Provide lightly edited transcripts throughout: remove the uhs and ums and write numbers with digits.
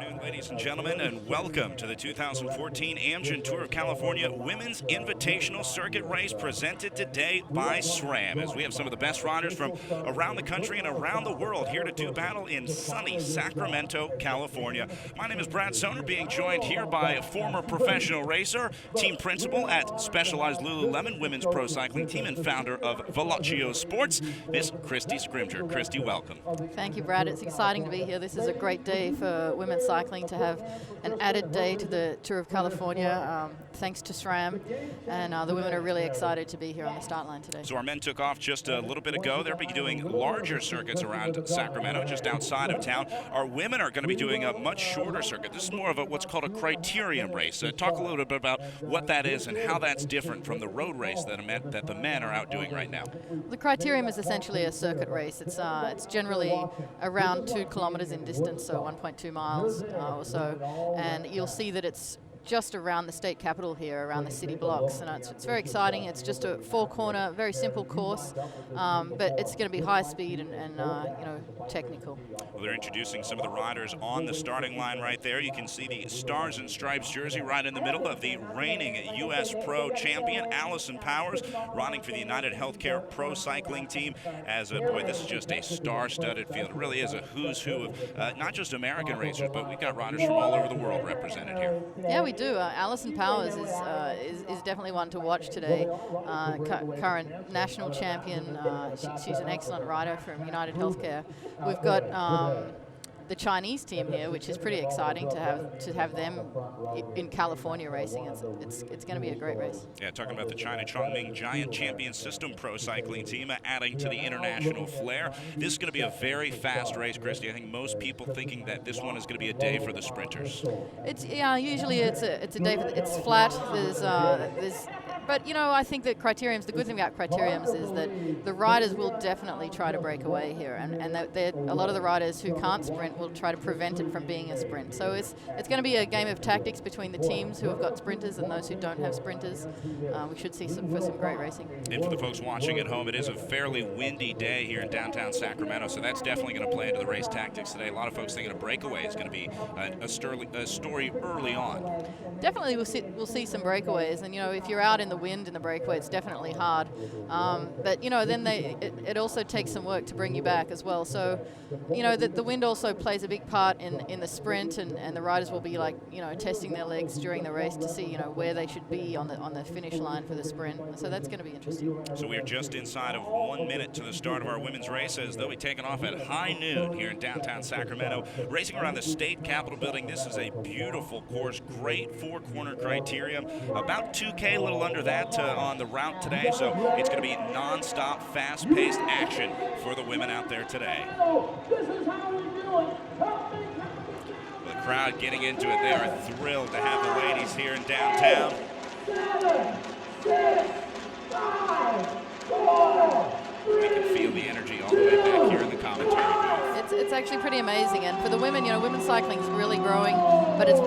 afternoon, ladies and gentlemen, and welcome to the 2014 Amgen Tour of California Women's Invitational Circuit Race presented today by SRAM, as we have some of the best riders from around the country and around the world here to do battle in sunny Sacramento, California. My name is Brad Soner, being joined here by a former professional racer, team principal at Specialized Lululemon Women's Pro Cycling Team and founder of Velocio Sports, Miss Christy Scrimger. Christy, welcome. Thank you, Brad. It's exciting to be here. This is a great day for women's cycling to have an added day to the Tour of California, thanks to SRAM, and the women are really excited to be here on the start line today. So our men took off just a little bit ago. They'll be doing larger circuits around Sacramento, just outside of town. Our women are going to be doing a much shorter circuit. This is more of what's called a criterium race. Talk a little bit about what that is and how that's different from the road race that the men are out doing right now. The criterium is essentially a circuit race. It's generally around 2 kilometers in distance, so 1.2 miles or so, and you'll see that it's just around the state capitol here, around the city blocks, and it's very exciting. It's just a 4-corner, very simple course, but it's going to be high speed and technical. Well, they're introducing some of the riders on the starting line right there. You can see the Stars and Stripes jersey right in the middle of the reigning U.S. Pro champion, Allison Powers, riding for the United Healthcare Pro Cycling Team. As boy, this is just a star-studded field. It really is a who's who of not just American racers, but we've got riders from all over the world represented here. Yeah, we do. Allison Powers is definitely one to watch today. Current national champion. She's an excellent rider from United Healthcare. We've got the Chinese team here, which is pretty exciting to have them in California racing. It's going to be a great race. Yeah, talking about the China Chongming Giant Champion System Pro Cycling Team, adding to the international flair. This is going to be a very fast race, Christy. I think most people thinking that this one is going to be a day for the sprinters. Usually it's a day. It's flat. But I think that the good thing about criteriums is that the riders will definitely try to break away here, and a lot of the riders who can't sprint will try to prevent it from being a sprint. So it's going to be a game of tactics between the teams who have got sprinters and those who don't have sprinters. We should see some great racing. And for the folks watching at home, it is a fairly windy day here in downtown Sacramento, so that's definitely going to play into the race tactics today. A lot of folks thinking a breakaway is going to be a story early on. Definitely we'll see some breakaways, and if you're out in the wind in the breakaway, it's definitely hard. But then it also takes some work to bring you back as well. So the wind also plays a big part in the sprint, and the riders will be testing their legs during the race to see where they should be on the finish line for the sprint. So that's going to be interesting. So we are just inside of 1 minute to the start of our women's race, as they'll be taking off at high noon here in downtown Sacramento, racing around the state capitol building. This is a beautiful course, great 4-corner criterium, about 2K, a little under that on the route today. So it's going to be non-stop, fast-paced action for the women out there today. The crowd getting into it. They are thrilled to have the ladies here in downtown. 7, 6, 5, 4. We can feel the energy all the way back here in the commentary booth. It's actually pretty amazing, and for the women, women's cycling is really growing, but it's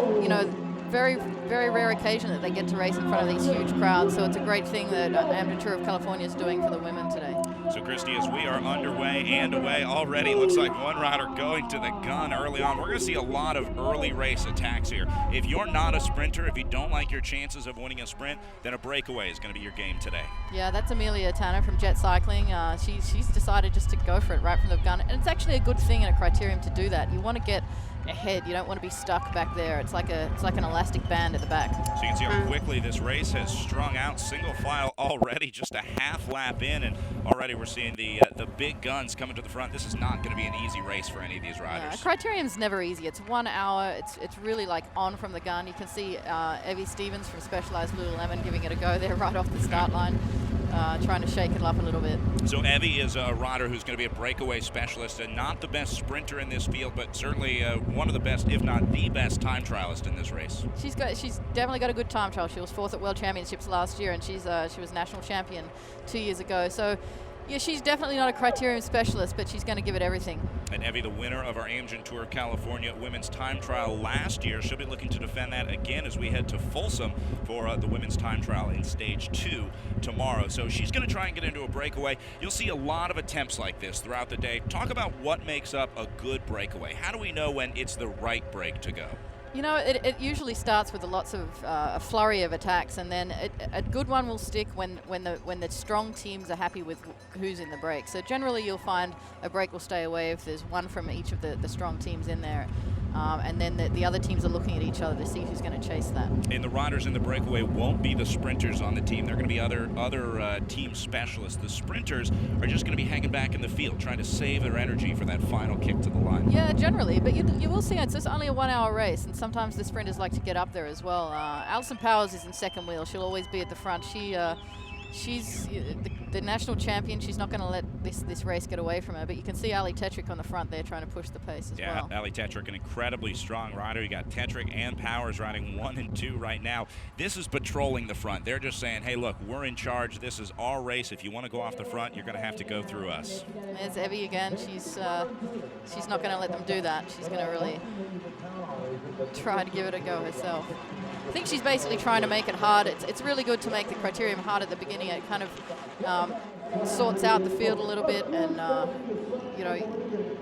very, very rare occasion that they get to race in front of these huge crowds. So it's a great thing that Amgen Tour of California is doing for the women today. So, Christy, as we are underway and away already, looks like one rider going to the gun early on. We're going to see a lot of early race attacks here. If you're not a sprinter, if you don't like your chances of winning a sprint, then a breakaway is going to be your game today. Yeah, that's Amelia Tanner from Jet Cycling. She's decided just to go for it right from the gun. And it's actually a good thing in a criterium to do that. You want to get ahead. You don't want to be stuck back there. It's like an elastic band at the back. So you can see how quickly this race has strung out. Single file already, just a half lap in, and already we're seeing the big guns coming to the front. This is not going to be an easy race for any of these riders. Criterium's never easy. It's 1 hour. It's really like on from the gun. You can see Evie Stevens from Specialized Lululemon giving it a go there right off the start line. Trying to shake it up a little bit. So Evie is a rider who's going to be a breakaway specialist, and not the best sprinter in this field, but certainly one of the best, if not the best, time trialist in this race. She's definitely got a good time trial. She was 4th at World Championships last year, and she was national champion 2 years ago. So Yeah, she's definitely not a criterium specialist, but she's going to give it everything. And Evie, the winner of our Amgen Tour California women's time trial last year, she'll be looking to defend that again as we head to Folsom for the women's time trial in stage 2 tomorrow. So she's going to try and get into a breakaway. You'll see a lot of attempts like this throughout the day. Talk about what makes up a good breakaway. How do we know when it's the right break to go? You know, it usually starts with lots of a flurry of attacks, and then a good one will stick when the strong teams are happy with who's in the break. So generally, you'll find a break will stay away if there's one from each of the strong teams in there, and then the other teams are looking at each other to see who's going to chase that. And the riders in the breakaway won't be the sprinters on the team. They're going to be other team specialists. The sprinters are just going to be hanging back in the field, trying to save their energy for that final kick to the line. Yeah, generally, but you will see it's just only a 1-hour race, and sometimes the sprinters like to get up there as well. Alison Powers is in second wheel. She'll always be at the front. She's the national champion. She's not going to let this race get away from her. But you can see Ali Tetrick on the front there trying to push the pace as well. Yeah, Ali Tetrick, an incredibly strong rider. You got Tetrick and Powers riding 1 and 2 right now. This is patrolling the front. They're just saying, hey, look, we're in charge. This is our race. If you want to go off the front, you're going to have to go through us. There's Evie again. She's not going to let them do that. She's going to really try to give it a go herself. I think she's basically trying to make it hard. It's really good to make the criterium hard at the beginning. It kind of sorts out the field a little bit, and you know,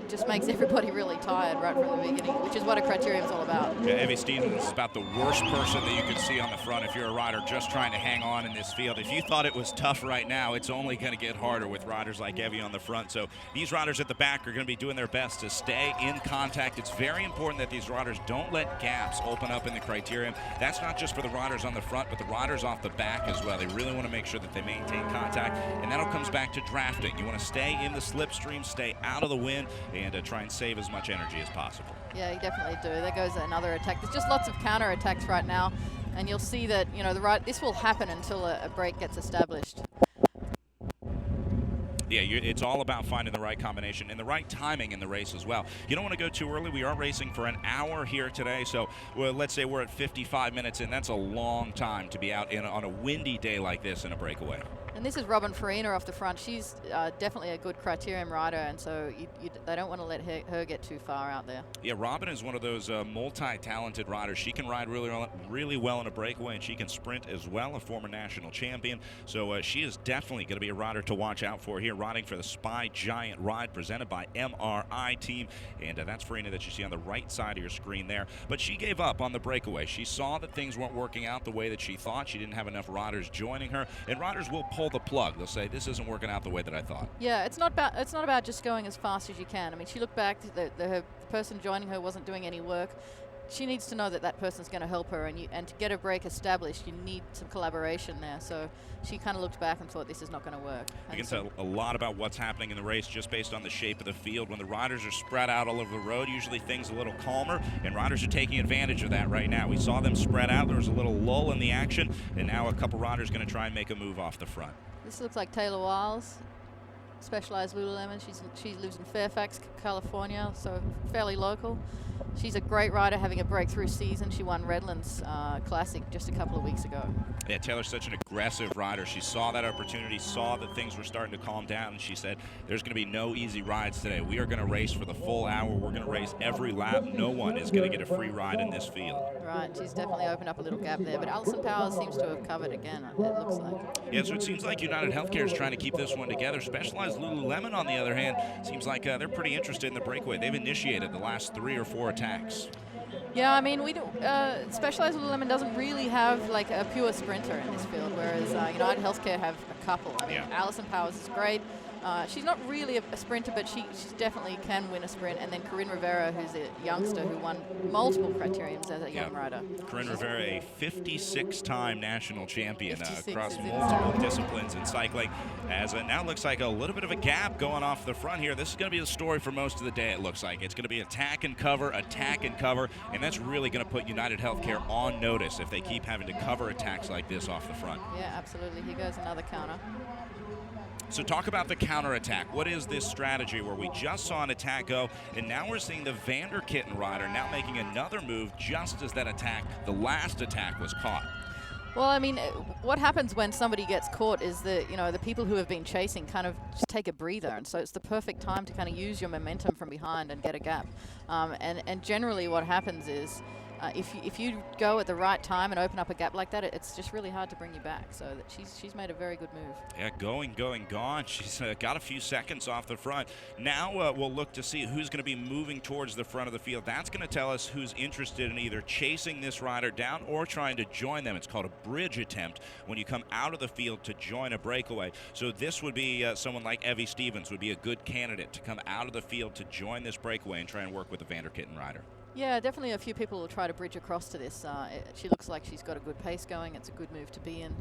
just makes everybody really tired right from the beginning, which is what a criterium's all about. Yeah, Evie Stevens is about the worst person that you could see on the front if you're a rider just trying to hang on in this field. If you thought it was tough right now, it's only going to get harder with riders like Evie on the front. So these riders at the back are going to be doing their best to stay in contact. It's very important that these riders don't let gaps open up in the criterium. That's not just for the riders on the front, but the riders off the back as well. They really want to make sure that they maintain contact, and that all comes back to drafting. You want to stay in the slipstream, stay out of the wind, and try and save as much energy as possible. Yeah, you definitely do. There goes another attack. There's just lots of counter attacks right now, and you'll see that, you know, this will happen until a break gets established. Yeah, it's all about finding the right combination and the right timing in the race as well. You don't want to go too early. We are racing for an hour here today, so let's say we're at 55 minutes, and that's a long time to be out on a windy day like this in a breakaway. And this is Robin Farina off the front. She's definitely a good criterium rider, and so they don't want to let her get too far out there. Yeah, Robin is one of those multi-talented riders. She can ride really well in a breakaway, and she can sprint as well, a former national champion. So she is definitely going to be a rider to watch out for here, riding for the Spy Giant ride presented by MRI Team. And that's Farina that you see on the right side of your screen there. But she gave up on the breakaway. She saw that things weren't working out the way that she thought. She didn't have enough riders joining her, and riders will pull the plug. They'll say, this isn't working out the way that I thought. Yeah, it's not about just going as fast as you can. I mean, she looked back, the person joining her wasn't doing any work. She needs to know that that person's going to help her, and to get a break established, you need some collaboration there. So she kind of looked back and thought, this is not going to work. You can tell a lot about what's happening in the race just based on the shape of the field. When the riders are spread out all over the road, usually things a little calmer, and riders are taking advantage of that right now. We saw them spread out. There was a little lull in the action, and now a couple riders going to try and make a move off the front. This looks like Taylor Wiles, Specialized Lululemon. She lives in Fairfax, California, so fairly local. She's a great rider, having a breakthrough season. She won Redlands Classic just a couple of weeks ago. Yeah, Taylor's such an aggressive rider. She saw that opportunity, saw that things were starting to calm down, and she said, there's going to be no easy rides today. We are going to race for the full hour. We're going to race every lap. No one is going to get a free ride in this field. Right, she's definitely opened up a little gap there, but Alison Powers seems to have covered again, it looks like. Yeah, so it seems like United Healthcare is trying to keep this one together. Specialized Lululemon, on the other hand, seems like they're pretty interested in the breakaway. They've initiated the last 3 or 4 attacks. Yeah, I mean, we Specialized Lululemon doesn't really have like a pure sprinter in this field, whereas United Healthcare have a couple. I mean, yeah. Alison Powers is great. She's not really a sprinter, but she definitely can win a sprint. And then Corinne Rivera, who's a youngster who won multiple criteriums as a young rider. Corinne Rivera, a 56-time national champion across multiple disciplines in cycling. As it now looks like a little bit of a gap going off the front here. This is going to be the story for most of the day, it looks like. It's going to be attack and cover, and that's really going to put United Healthcare on notice if they keep having to cover attacks like this off the front. Yeah, absolutely. Here goes another counter. So talk about the counterattack. What is this strategy where we just saw an attack go, and now we're seeing the Vanderkitten rider now making another move just as that attack, the last attack, was caught? Well, I mean, what happens when somebody gets caught is that, you know, the people who have been chasing kind of just take a breather. And so it's the perfect time to kind of use your momentum from behind and get a gap. And generally what happens is if you go at the right time and open up a gap like that, it's just really hard to bring you back. So that she's made a very good move. Yeah, going, gone. She's got a few seconds off the front. Now we'll look to see who's going to be moving towards the front of the field. That's going to tell us who's interested in either chasing this rider down or trying to join them. It's called a bridge attempt when you come out of the field to join a breakaway. So this would be someone like Evie Stevens would be a good candidate to come out of the field to join this breakaway and try and work with the Vanderkitten rider. Yeah, definitely a few people will try to bridge across to this. She looks like she's got a good pace going. It's a good move to be in.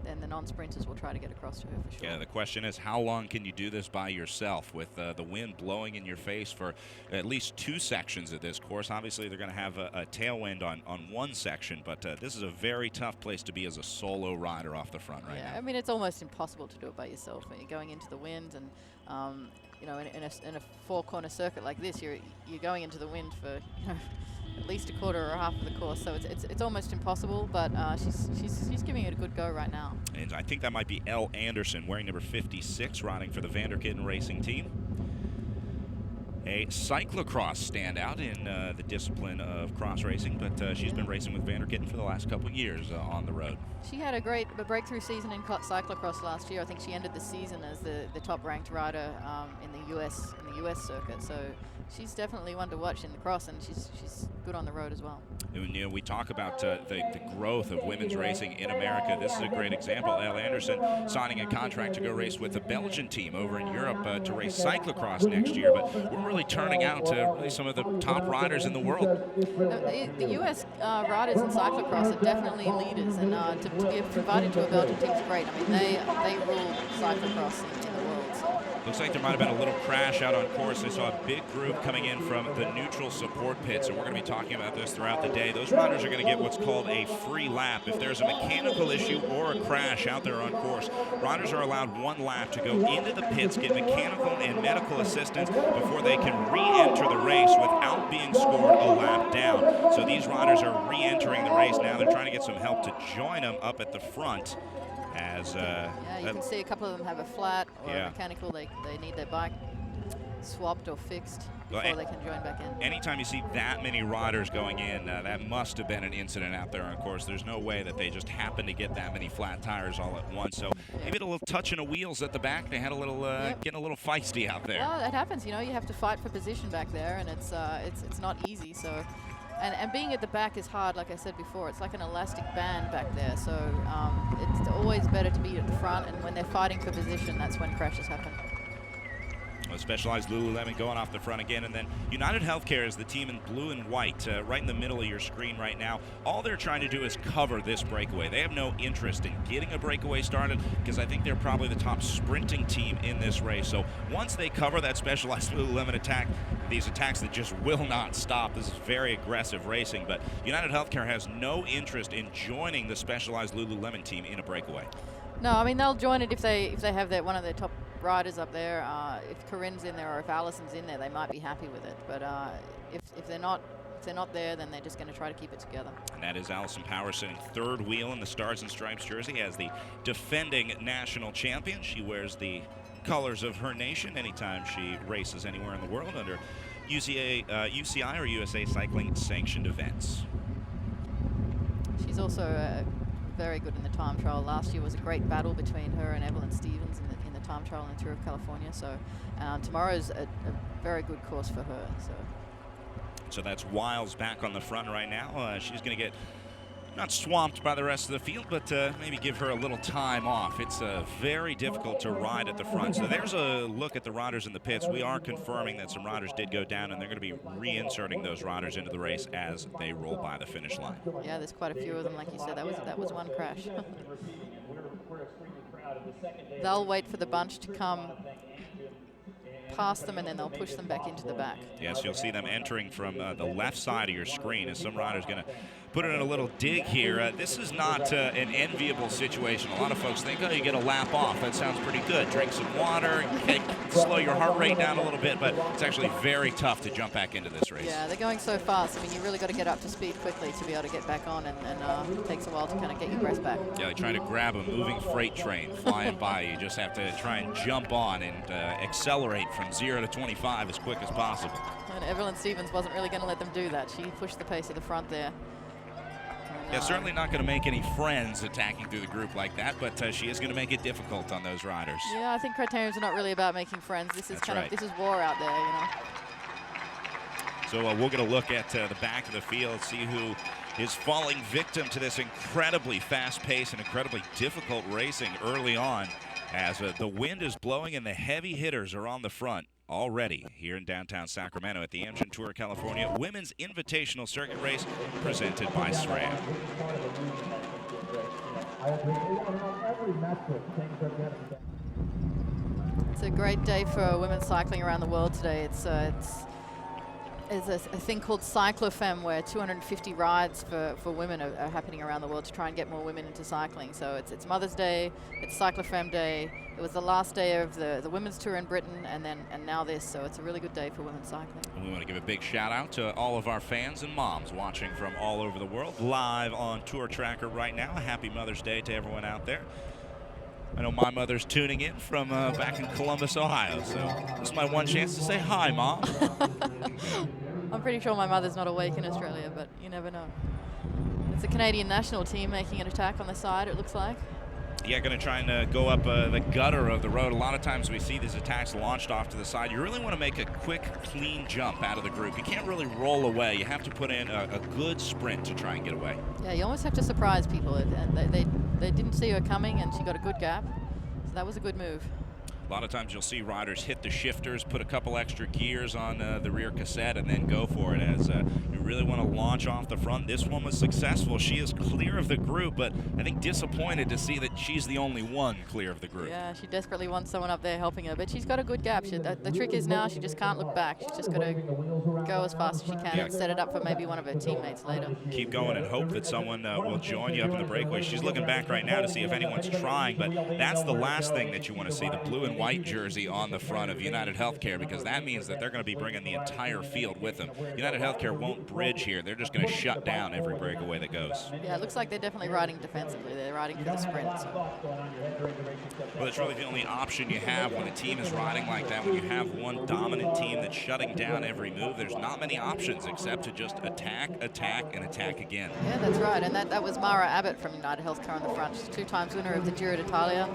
Then the non-sprinters will try to get across to her for sure. Yeah, the question is, how long can you do this by yourself with the wind blowing in your face for at least 2 sections of this course? Obviously, they're going to have a tailwind on one section, but this is a very tough place to be as a solo rider off the front right now. I mean, it's almost impossible to do it by yourself when you're going into the wind and you know, in a 4-corner circuit like this, you're going into the wind for, you know, at least a quarter or half of the course. So it's almost impossible, but she's giving it a good go right now. And I think that might be Elle Anderson, wearing number 56, riding for the Vanderkitten Racing Team. A cyclocross standout in the discipline of cross racing, but she's been racing with Vanderkitten for the last couple of years on the road. She had a breakthrough season in cyclocross last year. I think she ended the season as the top-ranked rider in the U.S. circuit. So she's definitely one to watch in the cross, and she's good on the road as well. And, you know, we talk about the growth of women's racing in America. This is a great example. Elle Anderson signing a contract to go race with the Belgian team over in Europe to race cyclocross next year. But we're really turning out to really some of the top riders in the world. The U.S. riders in cyclocross are definitely leaders, and to be invited to a Belgian team is great. I mean, they rule cyclocross in the world. So. Looks like there might have been a little crash out on course. I saw a big group coming in from the neutral support pits, and we're going to be talking about this throughout the day. Those riders are going to get what's called a free lap. If there's a mechanical issue or a crash out there on course, riders are allowed 1 lap to go into the pits, get mechanical and medical assistance before they can re-enter the race without being scored a lap down. So these riders are re-entering the race now. They're trying to get some help to join them up at the front. As yeah, you can see a couple of them have a flat or a mechanical. They need their bike swapped or fixed before they can join back in. Anytime you see that many riders going in, that must have been an incident out there on course. There's no way that they just happened to get that many flat tires all at once. So maybe a little touching of wheels at the back. They had a little getting a little feisty out there. Well, that happens. You know, you have to fight for position back there, and it's not easy. So. And being at the back is hard, like I said before. It's like an elastic band back there, so it's always better to be at the front, and when they're fighting for position, that's when crashes happen. Well, Specialized Lululemon going off the front again, and then United Healthcare is the team in blue and white, right in the middle of your screen right now. All they're trying to do is cover this breakaway. They have no interest in getting a breakaway started because I think they're probably the top sprinting team in this race. So once they cover that Specialized Lululemon attack, these attacks that just will not stop. This is very aggressive racing, but United Healthcare has no interest in joining the Specialized Lululemon team in a breakaway. No, I mean, they'll join it if they have one of their top riders up there. If Corinne's in there or if Allison's in there, they might be happy with it. But if they're not there, then they're just going to try to keep it together. And that is Allison Power sitting third wheel in the Stars and Stripes jersey as the defending national champion. She wears the colors of her nation anytime she races anywhere in the world under UCI or USA Cycling sanctioned events. She's also very good in the time trial. Last year was a great battle between her and Evelyn Stevens in the time trial in the Tour of California. So tomorrow's a very good course for her. So that's Wiles back on the front right now. She's going to get not swamped by the rest of the field, but maybe give her a little time off. It's very difficult to ride at the front. So there's a look at the riders in the pits. We are confirming that some riders did go down, and they're going to be reinserting those riders into the race as they roll by the finish line. Yeah, there's quite a few of them, like you said. That was one crash. They'll wait for the bunch to come past them, and then they'll push them back into the back. Yes, you'll see them entering from the left side of your screen as some riders going to put in a little dig here. This is not an enviable situation. A lot of folks think, oh, you get a lap off. That sounds pretty good. Drink some water, slow your heart rate down a little bit, but it's actually very tough to jump back into this race. Yeah, they're going so fast. I mean, you really got to get up to speed quickly to be able to get back on, and it takes a while to kind of get your breath back. Yeah, like trying to grab a moving freight train flying by. You just have to try and jump on and accelerate from 0 to 25 as quick as possible. And Evelyn Stevens wasn't really going to let them do that. She pushed the pace of the front there. Yeah, certainly not going to make any friends attacking through the group like that, but she is going to make it difficult on those riders. Yeah, I think criteriums are not really about making friends. This is this is war out there, you know. So we'll get a look at the back of the field, see who is falling victim to this incredibly fast pace and incredibly difficult racing early on, as the wind is blowing and the heavy hitters are on the front already here in downtown Sacramento at the Amgen Tour of California Women's Invitational Circuit Race presented by SRAM. It's a great day for women cycling around the world today. There's a thing called Cyclofem, where 250 rides for women are happening around the world to try and get more women into cycling. So it's Mother's Day, it's Cyclofem Day. It was the last day of the women's tour in Britain, and now this. So it's a really good day for women cycling. And we want to give a big shout out to all of our fans and moms watching from all over the world, live on Tour Tracker right now. Happy Mother's Day to everyone out there. I know my mother's tuning in from back in Columbus, Ohio, so this is my one chance to say hi, Mom. I'm pretty sure my mother's not awake in Australia, but you never know. It's the Canadian national team making an attack on the side, it looks like. Yeah, going to try and go up the gutter of the road. A lot of times we see these attacks launched off to the side. You really want to make a quick, clean jump out of the group. You can't really roll away. You have to put in a good sprint to try and get away. Yeah, you almost have to surprise people. And they didn't see her coming, and she got a good gap. So that was a good move. A lot of times you'll see riders hit the shifters, put a couple extra gears on the rear cassette, and then go for it, as you really want to launch off the front. This one was successful. She is clear of the group, but I think disappointed to see that she's the only one clear of the group. Yeah, she desperately wants someone up there helping her, but she's got a good gap. The trick is now she just can't look back. She's just got to go as fast as she can and set it up for maybe one of her teammates later. Keep going and hope that someone will join you up in the breakaway. She's looking back right now to see if anyone's trying, but that's the last thing that you want to see, the blue and white jersey on the front of United Healthcare, because that means that they're going to be bringing the entire field with them. United Healthcare won't bridge here. They're just going to shut down every breakaway that goes. Yeah, it looks like they're definitely riding defensively. They're riding for the sprint. So. Well, it's really the only option you have when a team is riding like that. When you have one dominant team that's shutting down every move, there's not many options except to just attack, attack, and attack again. Yeah, that's right. And that was Mara Abbott from United Healthcare on the front. She's 2-time winner of the Giro d'Italia.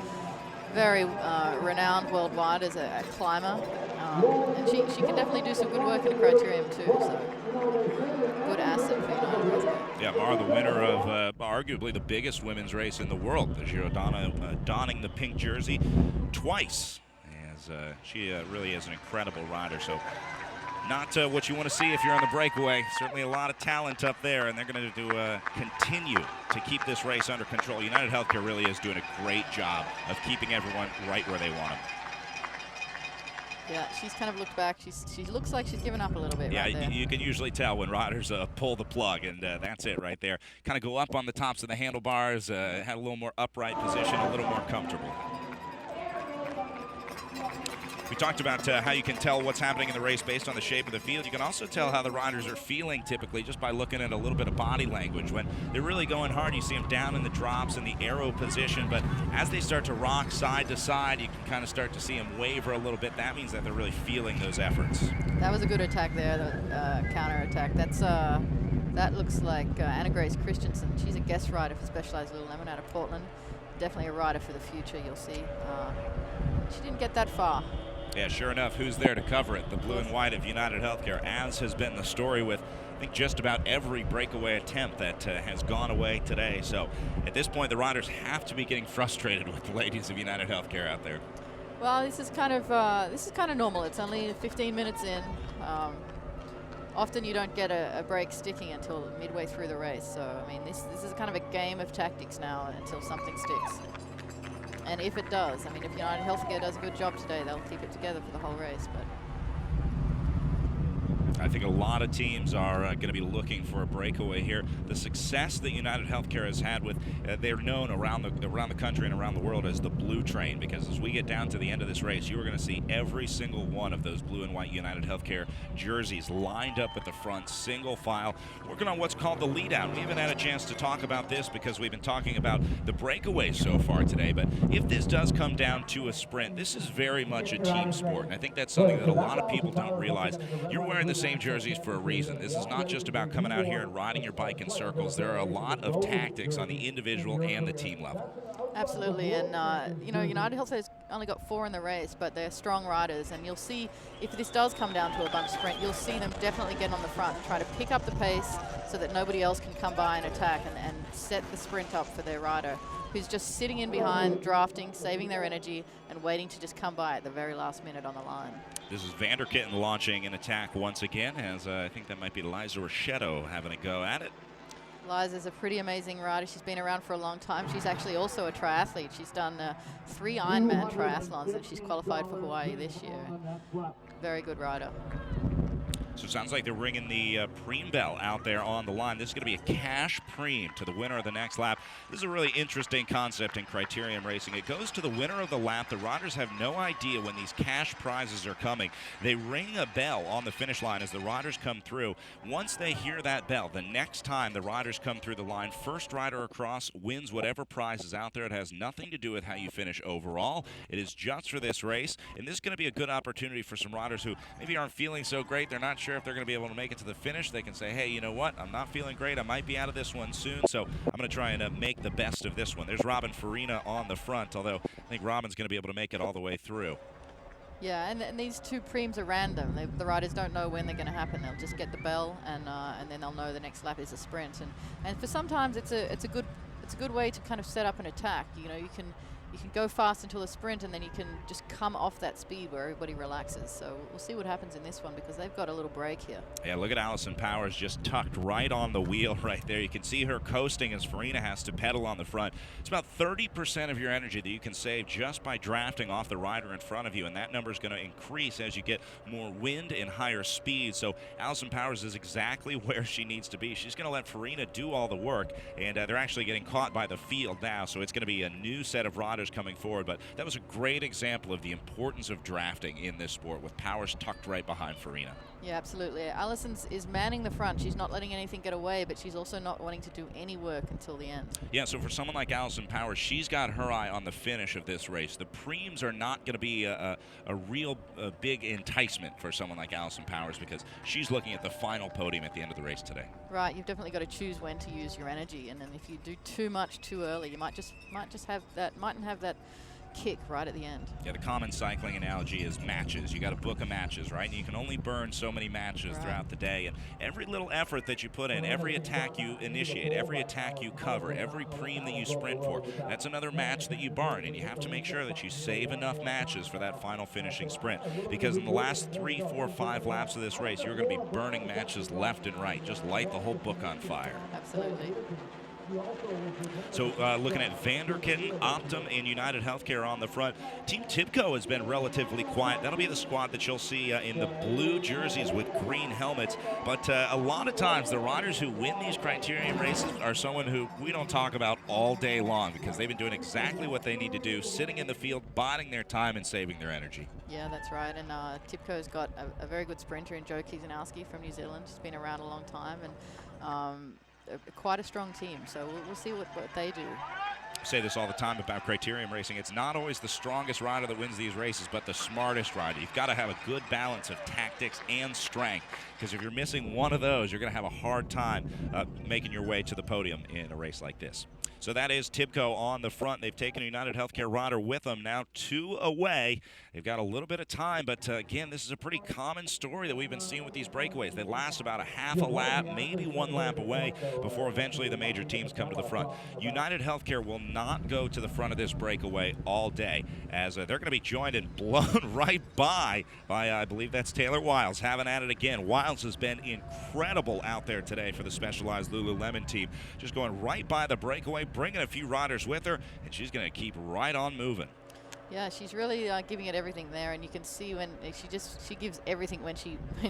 Very renowned worldwide as a climber, and she can definitely do some good work in a criterium too, so good asset for United Healthcare. Yeah, Mara, the winner of arguably the biggest women's race in the world, the Giro, donning the pink jersey twice, as she really is an incredible rider. So not what you want to see if you're on the breakaway. Certainly a lot of talent up there, and they're going to continue to keep this race under control. United Healthcare really is doing a great job of keeping everyone right where they want them. Yeah, she's kind of looked back. She looks like she's given up a little bit. Yeah, right there. You can usually tell when riders pull the plug, and that's it right there. Kind of go up on the tops of the handlebars, had a little more upright position, a little more comfortable. We talked about how you can tell what's happening in the race based on the shape of the field. You can also tell how the riders are feeling typically just by looking at a little bit of body language. When they're really going hard, you see them down in the drops in the arrow position, but as they start to rock side to side, you can kind of start to see them waver a little bit. That means that they're really feeling those efforts. That was a good attack there, the counter attack. That looks like Anna Grace Christensen. She's a guest rider for Specialized Lululemon out of Portland. Definitely a rider for the future, you'll see. She didn't get that far. Yeah, sure enough, who's there to cover it? The blue and white of United Healthcare, as has been the story with, I think, just about every breakaway attempt that has gone away today. So at this point, the riders have to be getting frustrated with the ladies of United Healthcare out there. Well, this is kind of normal. It's only 15 minutes in. Often you don't get a break sticking until midway through the race. So I mean, this is kind of a game of tactics now until something sticks. And if it does, I mean, if United Healthcare does a good job today, they'll keep it together for the whole race. But I think a lot of teams are going to be looking for a breakaway here. The success that United Healthcare has had with, they're known around the country and around the world as the blue train, because as we get down to the end of this race, you are going to see every single one of those blue and white United Healthcare jerseys lined up at the front, single file, working on what's called the lead out. We haven't had a chance to talk about this because we've been talking about the breakaways so far today, but if this does come down to a sprint, this is very much a team sport, and I think that's something that a lot of people don't realize. You're wearing the same jerseys for a reason. This is not just about coming out here and riding your bike in circles. There are a lot of tactics on the individual and the team level. absolutely, and you know, United Healthcare's only got 4 in the race, but they're strong riders, and you'll see if this does come down to a bunch sprint, you'll see them definitely get on the front, try to pick up the pace so that nobody else can come by and attack, and set the sprint up for their rider, who's just sitting in behind, drafting, saving their energy, and waiting to just come by at the very last minute on the line. This is Vanderkitten launching an attack once again, as I think that might be Liza Ricciotto having a go at it. Liza's a pretty amazing rider. She's been around for a long time. She's actually also a triathlete. She's done 3 Ironman triathlons, and she's qualified for Hawaii this year. Very good rider. So it sounds like they're ringing the preem bell out there on the line. This is going to be a cash preem to the winner of the next lap. This is a really interesting concept in criterium racing. It goes to the winner of the lap. The riders have no idea when these cash prizes are coming. They ring a bell on the finish line as the riders come through. Once they hear that bell, the next time the riders come through the line, first rider across wins whatever prize is out there. It has nothing to do with how you finish overall. It is just for this race, and this is going to be a good opportunity for some riders who maybe aren't feeling so great. They're not sure if they're going to be able to make it to the finish. They can say, hey, you know what? I'm not feeling great. I might be out of this one soon, so I'm going to try and make the best of this one. There's Robin Farina on the front, although I think Robin's going to be able to make it all the way through. Yeah, and these 2 preems are random. The riders don't know when they're going to happen. They'll just get the bell, and then they'll know the next lap is a sprint. And for sometimes it's a good way to kind of set up an attack. You know, you can go fast until the sprint, and then you can just come off that speed where everybody relaxes. So we'll see what happens in this one, because they've got a little break here. Yeah, look at Allison Powers just tucked right on the wheel right there. You can see her coasting as Farina has to pedal on the front. It's about 30% of your energy that you can save just by drafting off the rider in front of you, and that number is going to increase as you get more wind and higher speed. So Allison Powers is exactly where she needs to be. She's going to let Farina do all the work, and they're actually getting caught by the field now, so it's going to be a new set of riders coming forward. But that was a great example of the importance of drafting in this sport, with Powers tucked right behind Farina. Yeah, absolutely. Allison is manning the front. She's not letting anything get away, but she's also not wanting to do any work until the end. Yeah, so for someone like Allison Powers, she's got her eye on the finish of this race. The preems are not going to be a real big enticement for someone like Allison Powers, because she's looking at the final podium at the end of the race today. Right, you've definitely got to choose when to use your energy, and then if you do too much too early, you mightn't have that kick right at the end. Yeah, the common cycling analogy is matches. You got a book of matches, right? And you can only burn so many matches throughout the day. And every little effort that you put in, every attack you initiate, every attack you cover, every preem that you sprint for, that's another match that you burn. And you have to make sure that you save enough matches for that final finishing sprint. Because in the last 3, 4, 5 laps of this race, you're going to be burning matches left and right. Just light the whole book on fire. Absolutely. So looking at Vanderkitten, Optum, and United Healthcare on the front. Team Tibco has been relatively quiet. That'll be the squad that you'll see in the blue jerseys with green helmets. But a lot of times the riders who win these criterium races are someone who we don't talk about all day long, because they've been doing exactly what they need to do, sitting in the field, biding their time and saving their energy. Yeah, that's right. And Tibco's got a very good sprinter in Joe Kizanowski from New Zealand. She's been around a long time, and quite a strong team, so we'll see what they do. I say this all the time about criterium racing. It's not always the strongest rider that wins these races, but the smartest rider. You've got to have a good balance of tactics and strength, because if you're missing one of those, you're going to have a hard time making your way to the podium in a race like this. So that is Tibco on the front. They've taken a United Healthcare rider with them, now 2 away. They've got a little bit of time, but again, this is a pretty common story that we've been seeing with these breakaways. They last about a half a lap, maybe 1 lap away, before eventually the major teams come to the front. United Healthcare will not go to the front of this breakaway all day, as they're going to be joined and blown right by I believe that's Taylor Wiles, having at it again. Wiles has been incredible out there today for the Specialized Lululemon team, just going right by the breakaway bringing a few riders with her, and she's going to keep right on moving. Yeah, she's really giving it everything there, and you can see when she gives everything when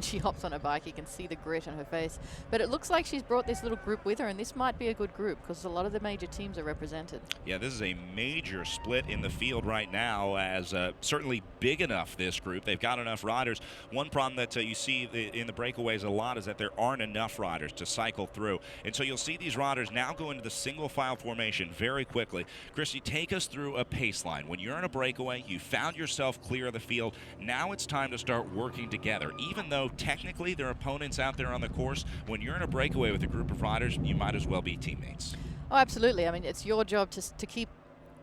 she hops on a bike. You can see the grit on her face. But it looks like she's brought this little group with her, and this might be a good group because a lot of the major teams are represented. Yeah, this is a major split in the field right now, as certainly big enough, this group. They've got enough riders. One problem that you see in the breakaways a lot is that there aren't enough riders to cycle through. And so you'll see these riders now go into the single file formation very quickly. Christy, take us through a pace line. When you're in a breakaway, you found yourself clear of the field. Now it's time to start working together. Even though technically there are opponents out there on the course, when you're in a breakaway with a group of riders, you might as well be teammates. Oh, absolutely. I mean, it's your job to keep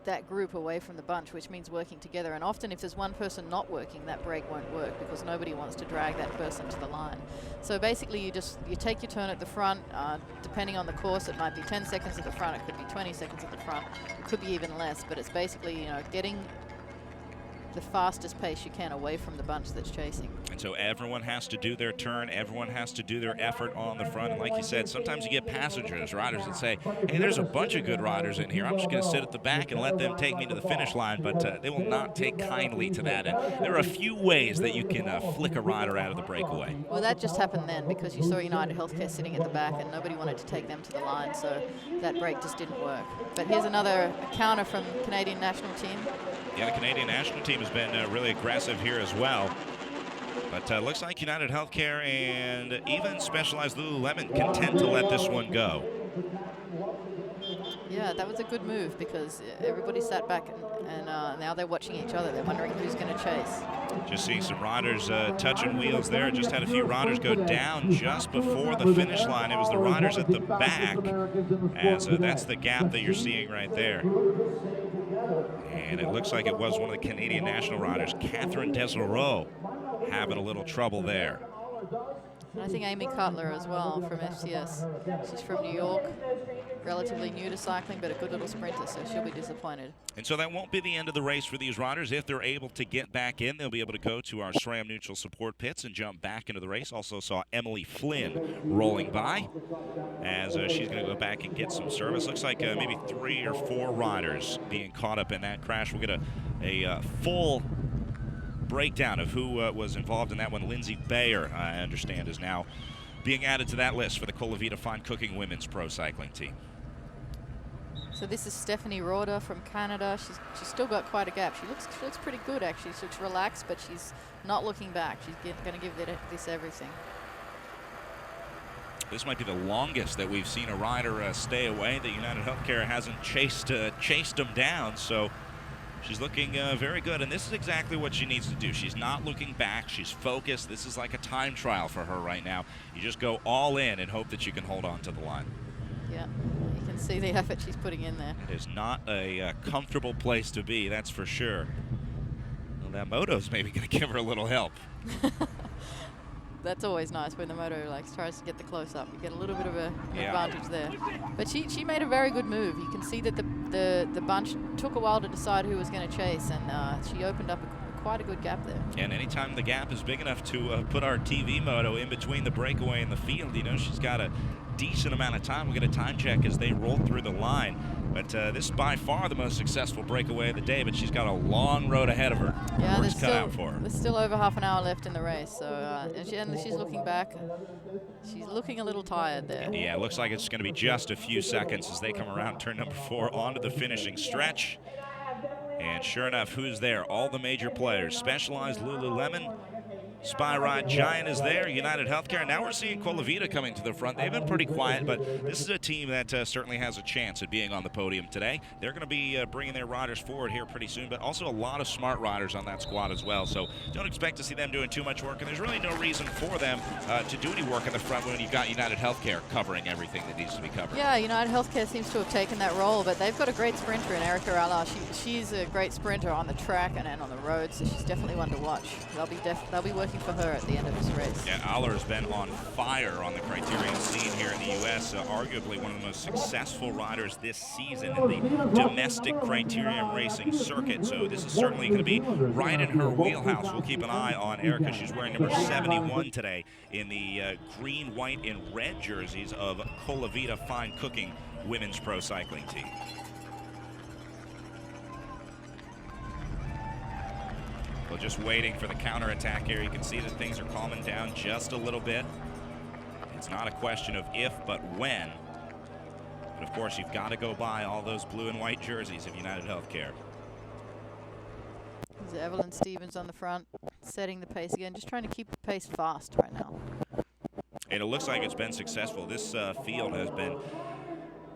that group away from the bunch, which means working together. And often if there's one person not working, that break won't work because nobody wants to drag that person to the line. So basically you take your turn at the front. Depending on the course, it might be 10 seconds at the front, it could be 20 seconds at the front, it could be even less, but it's basically, you know, getting the fastest pace you can away from the bunch that's chasing. And so everyone has to do their turn, everyone has to do their effort on the front. And like you said, sometimes you get passengers, riders that say, hey, there's a bunch of good riders in here. I'm just going to sit at the back and let them take me to the finish line, but they will not take kindly to that. And there are a few ways that you can flick a rider out of the breakaway. Well, that just happened then because you saw United Healthcare sitting at the back and nobody wanted to take them to the line, so that break just didn't work. But here's another counter from Canadian national team. Yeah, the Canadian national team has been really aggressive here as well. But looks like United Healthcare and even Specialized Lululemon content to let this one go. Yeah, that was a good move because everybody sat back and now they're watching each other. They're wondering who's going to chase. Just seeing some riders touching wheels there. Just had a few riders go down just before the finish line. It was the riders at the back, as that's the gap that you're seeing right there. And it looks like it was one of the Canadian national riders, Catherine Desereau, having a little trouble there. And I think Amy Cutler as well from FCS. She's from New York, relatively new to cycling, but a good little sprinter, so she'll be disappointed. And so that won't be the end of the race for these riders. If they're able to get back in, they'll be able to go to our SRAM neutral support pits and jump back into the race. Also saw Emily Flynn rolling by as she's going to go back and get some service. Looks like maybe 3 or 4 riders being caught up in that crash. We'll get a full breakdown of who was involved in that one. Lindsay Bayer, I understand, is now being added to that list for the Colavita Fine Cooking Women's Pro Cycling Team. So this is Stephanie Roder from Canada. She's still got quite a gap. She looks pretty good, actually. She looks relaxed, but she's not looking back. She's going to give this everything. This might be the longest that we've seen a rider stay away. The United Healthcare hasn't chased them down, so she's looking very good, and this is exactly what she needs to do. She's not looking back. She's focused. This is like a time trial for her right now. You just go all in and hope that you can hold on to the line. Yeah, you can see the effort she's putting in there. It is not a comfortable place to be, that's for sure. Well, that moto's maybe going to give her a little help. That's always nice when the moto tries to get the close-up. You get a little bit of an advantage there. But she made a very good move. You can see that the bunch took a while to decide who was going to chase, and she opened up quite a good gap there. And anytime the gap is big enough to put our TV moto in between the breakaway and the field, you know, she's got a decent amount of time. We'll get a time check as they roll through the line. But this is by far the most successful breakaway of the day, but she's got a long road ahead of her. Yeah, Work's cut out for her. There's still over half an hour left in the race, so and she's looking back. She's looking a little tired there. Yeah, it looks like it's going to be just a few seconds as they come around turn number 4 onto the finishing stretch. And sure enough, who's there? All the major players. Specialized Lululemon, Spy Ride Giant is there, United Healthcare. Now we're seeing Colavita coming to the front. They've been pretty quiet, but this is a team that certainly has a chance at being on the podium today. They're going to be bringing their riders forward here pretty soon, but also a lot of smart riders on that squad as well. So don't expect to see them doing too much work, and there's really no reason for them to do any work in the front when you've got United Healthcare covering everything that needs to be covered. Yeah, United Healthcare seems to have taken that role, but they've got a great sprinter in Erica Alla. She's a great sprinter on the track and on the road, so she's definitely one to watch. They'll be working for her at the end of this race. Yeah, Aller has been on fire on the criterium scene here in the U.S., arguably one of the most successful riders this season in the domestic criterium racing circuit, so this is certainly going to be right in her wheelhouse. We'll keep an eye on Erica. She's wearing number 71 today in the green, white, and red jerseys of Colavita Fine Cooking women's pro cycling team. Well, just waiting for the counterattack here. You can see that things are calming down just a little bit. It's not a question of if, but when. But of course, you've got to go by all those blue and white jerseys of United Healthcare. There's Evelyn Stevens on the front, setting the pace again, just trying to keep the pace fast right now. And it looks like it's been successful. This field has been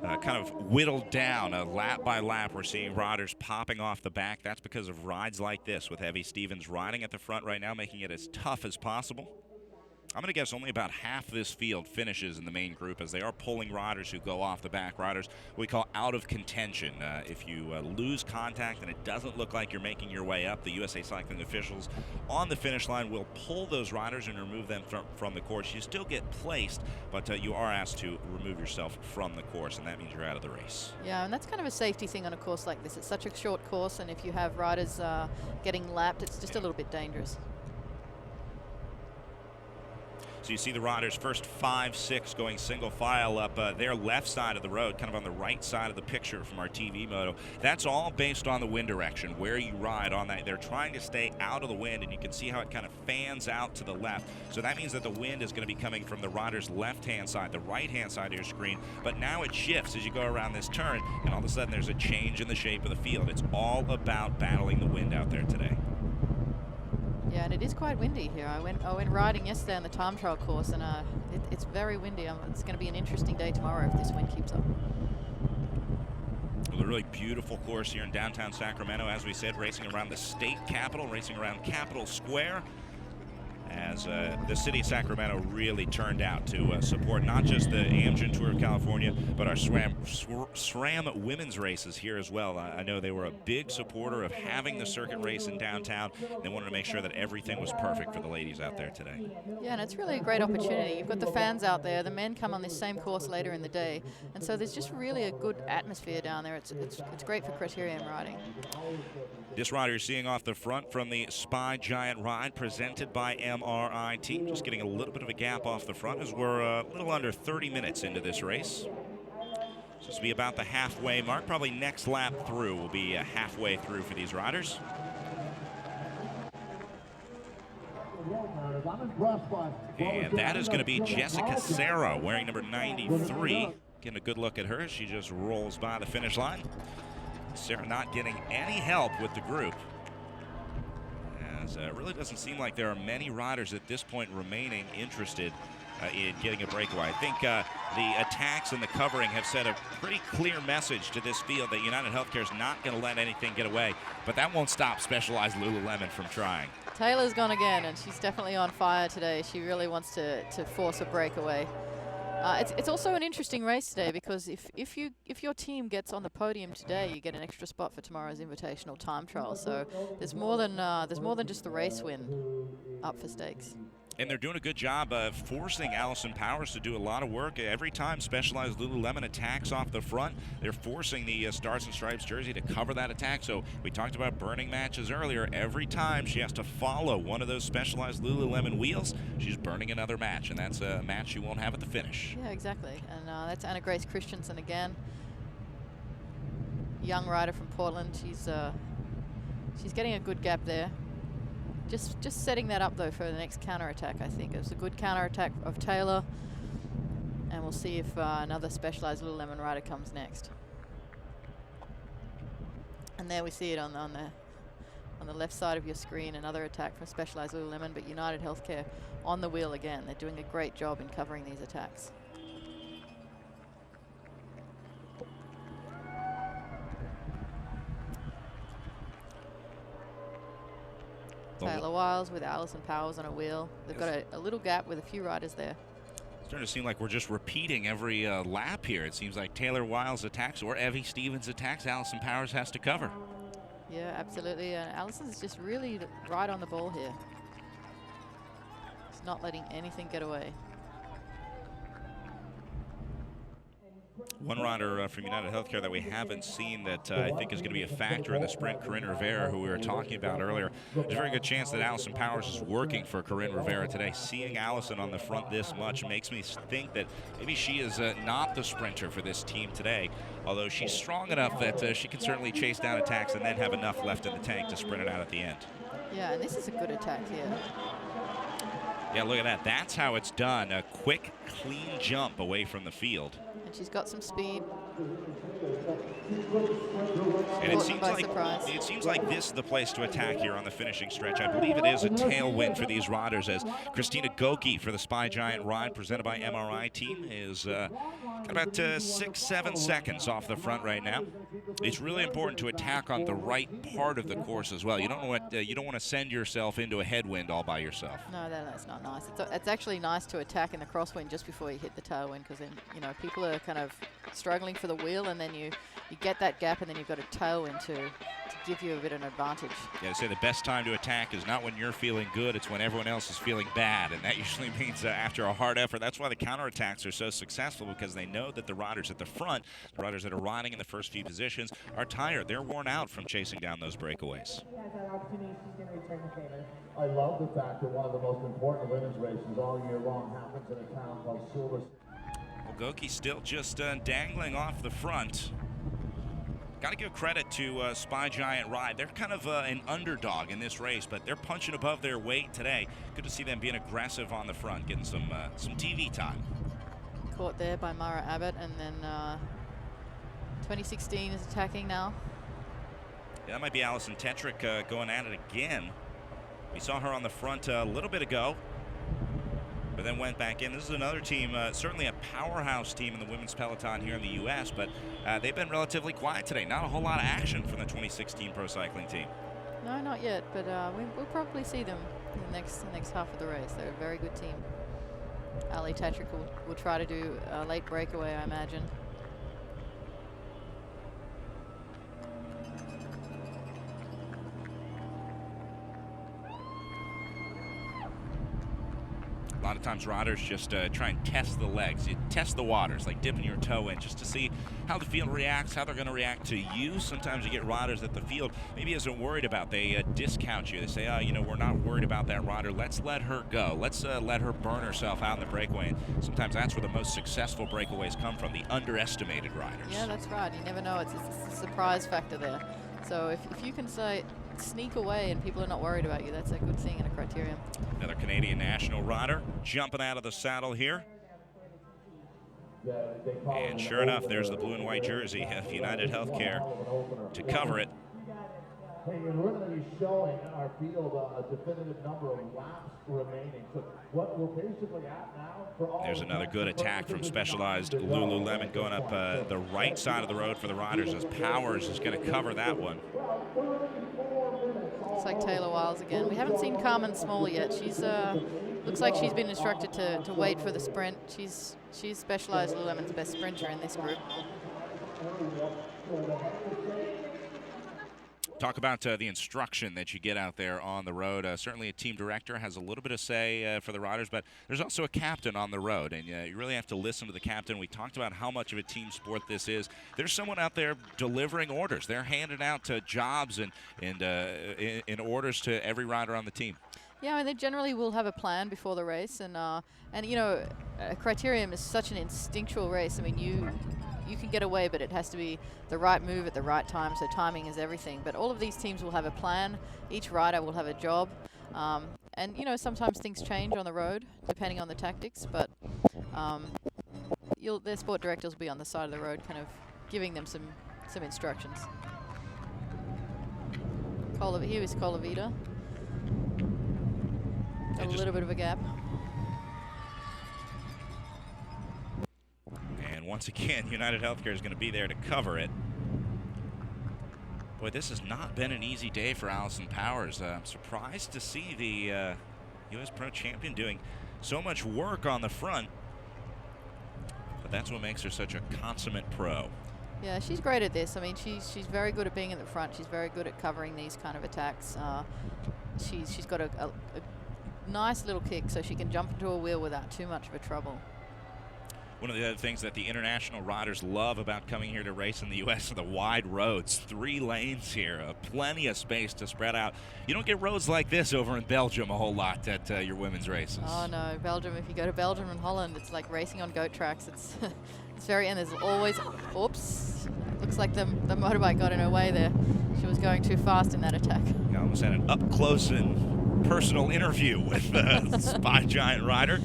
kind of whittled down lap by lap. We're seeing riders popping off the back. That's because of rides like this, with Evie Stevens riding at the front right now, making it as tough as possible. I'm going to guess only about half this field finishes in the main group, as they are pulling riders who go off the back, riders we call out of contention. If you lose contact and it doesn't look like you're making your way up, the USA Cycling officials on the finish line will pull those riders and remove them from the course. You still get placed, but you are asked to remove yourself from the course, and that means you're out of the race. Yeah, and that's kind of a safety thing on a course like this. It's such a short course, and if you have riders getting lapped, it's just a little bit dangerous. So you see the riders, first 5, 6 going single file up their left side of the road, kind of on the right side of the picture from our TV moto. That's all based on the wind direction, where you ride on that. They're trying to stay out of the wind, and you can see how it kind of fans out to the left. So that means that the wind is going to be coming from the rider's left-hand side, the right-hand side of your screen. But now it shifts as you go around this turn, and all of a sudden there's a change in the shape of the field. It's all about battling the wind out there today. Yeah, and it is quite windy here. I went riding yesterday on the time trial course, and it's very windy. It's going to be an interesting day tomorrow if this wind keeps up. Well, a really beautiful course here in downtown Sacramento, as we said, racing around the state capitol, racing around Capitol Square, as the city of Sacramento really turned out to support not just the Amgen Tour of California, but our SRAM women's races here as well. I know they were a big supporter of having the circuit race in downtown. They wanted to make sure that everything was perfect for the ladies out there today. Yeah, and it's really a great opportunity. You've got the fans out there. The men come on this same course later in the day, and so there's just really a good atmosphere down there. It's great for criterium riding. This rider you're seeing off the front from the Spy Giant ride presented by MRIT. Just getting a little bit of a gap off the front as we're a little under 30 minutes into this race. So this will be about the halfway mark. Probably next lap through will be halfway through for these riders. And that is going to be Jessica Serra, wearing number 93. Getting a good look at her. She just rolls by the finish line. Sarah not getting any help with the group, as it really doesn't seem like there are many riders at this point remaining interested in getting a breakaway. I think the attacks and the covering have sent a pretty clear message to this field that United Healthcare is not going to let anything get away, but that won't stop Specialized Lululemon from trying. Taylor's gone again, and she's definitely on fire today. She really wants to force a breakaway. It's also an interesting race today, because if your team gets on the podium today, you get an extra spot for tomorrow's invitational time trial. So there's more than just the race win up for stakes. And they're doing a good job of forcing Allison Powers to do a lot of work. Every time Specialized Lululemon attacks off the front, they're forcing the Stars and Stripes jersey to cover that attack. So we talked about burning matches earlier. Every time she has to follow one of those Specialized Lululemon wheels, she's burning another match, and that's a match she won't have at the finish. Yeah, exactly. And that's Anna Grace Christensen again. Young rider from Portland. She's getting a good gap there. Just setting that up, though, for the next counterattack, I think. It was a good counterattack of Taylor, and we'll see if another Specialized Lululemon rider comes next. And there we see it on the left side of your screen, another attack from Specialized Lululemon, but United Healthcare on the wheel again. They're doing a great job in covering these attacks. Taylor Wiles with Allison Powers on a wheel. They've got a little gap with a few riders there. It's starting to seem like we're just repeating every lap here. It seems like Taylor Wiles attacks or Evie Stevens attacks. Allison Powers has to cover. Yeah, absolutely. Allison's just really right on the ball here. She's not letting anything get away. One rider from United Healthcare that we haven't seen that I think is going to be a factor in the sprint, Corinne Rivera, who we were talking about earlier. There's a very good chance that Allison Powers is working for Corinne Rivera today. Seeing Allison on the front this much makes me think that maybe she is not the sprinter for this team today, although she's strong enough that she can certainly chase down attacks and then have enough left in the tank to sprint it out at the end. Yeah, and this is a good attack here. Yeah, look at that. That's how it's done. A quick, clean jump away from the field. And she's got some speed. And it seems like this is the place to attack here on the finishing stretch. I believe it is a tailwind for these riders, as Christina Goki for the Spy Giant ride presented by MRI team is got about 6-7 seconds off the front right now. It's really important to attack on the right part of the course as well. You don't want to send yourself into a headwind all by yourself. No, that's not nice. It's actually nice to attack in the crosswind just before you hit the tailwind, because then people are kind of struggling for the wheel, and then you get that gap, and then you've got a tailwind to give you a bit of an advantage. Yeah, I say the best time to attack is not when you're feeling good, it's when everyone else is feeling bad, and that usually means after a hard effort. That's why the counterattacks are so successful, because they know that the riders at the front, the riders that are riding in the first few positions, are tired. They're worn out from chasing down those breakaways. I love the fact that one of the most important women's races all year long happens in a town called Silver. Well, Goki still just dangling off the front. Got to give credit to Spy Giant Ride. They're kind of an underdog in this race, but they're punching above their weight today. Good to see them being aggressive on the front, getting some TV time. Caught there by Mara Abbott, and then 2016 is attacking now. Yeah, that might be Allison Tetrick going at it again. We saw her on the front a little bit ago, but then went back in. This is another team, certainly a powerhouse team in the women's peloton here in the U.S., but they've been relatively quiet today. Not a whole lot of action from the 2016 pro cycling team. No, not yet, but we'll probably see them in the next half of the race. They're a very good team. Ali Tetrick will try to do a late breakaway, I imagine. A lot of times riders just try and test the legs. You test the waters, like dipping your toe in, just to see how the field reacts, how they're going to react to you. Sometimes you get riders that the field maybe isn't worried about. They discount you. They say, oh, we're not worried about that rider. Let's let her go. Let's let her burn herself out in the breakaway. And sometimes that's where the most successful breakaways come from, the underestimated riders. Yeah, that's right. You never know. It's a surprise factor there. So if you can sneak away and people are not worried about you, that's a good thing in a criterium. Another Canadian national rider jumping out of the saddle here. And sure enough, there's the blue and white jersey of United Healthcare to cover it. Hey, and we're going to be showing in our field a definitive number of laps remaining. So what we're basically at now for all. There's another good attack from Specialized Lululemon going up the right side of the road for the riders, as Powers is going to cover that one. Looks like Taylor Wiles again. We haven't seen Carmen Small yet. She's looks like she's been instructed to wait for the sprint. She's Specialized Lululemon's best sprinter in this group. Talk about the instruction that you get out there on the road. Certainly a team director has a little bit of say for the riders, but there's also a captain on the road, and you really have to listen to the captain. We talked about how much of a team sport this is. There's someone out there delivering orders. They're handing out jobs and in orders to every rider on the team. Yeah, I mean, they generally will have a plan before the race, and a criterium is such an instinctual race. I mean, you can get away, but it has to be the right move at the right time, so timing is everything. But all of these teams will have a plan. Each rider will have a job. And, sometimes things change on the road, depending on the tactics, but their sport directors will be on the side of the road kind of giving them some instructions. Here is Colavita. Got a little bit of a gap. Once again, United Healthcare is going to be there to cover it. Boy, this has not been an easy day for Allison Powers. I'm surprised to see the U.S. Pro Champion doing so much work on the front. But that's what makes her such a consummate pro. Yeah, she's great at this. I mean, she's very good at being in the front. She's very good at covering these kind of attacks. She's got a nice little kick, so she can jump into a wheel without too much of a trouble. One of the other things that the international riders love about coming here to race in the U.S. are the wide roads. 3 lanes here, plenty of space to spread out. You don't get roads like this over in Belgium a whole lot at your women's races. Oh no, Belgium, if you go to Belgium and Holland, it's like racing on goat tracks. It's it's very, and there's always, oops, looks like the motorbike got in her way there. She was going too fast in that attack. You almost had an up-close and personal interview with the Spy Giant rider.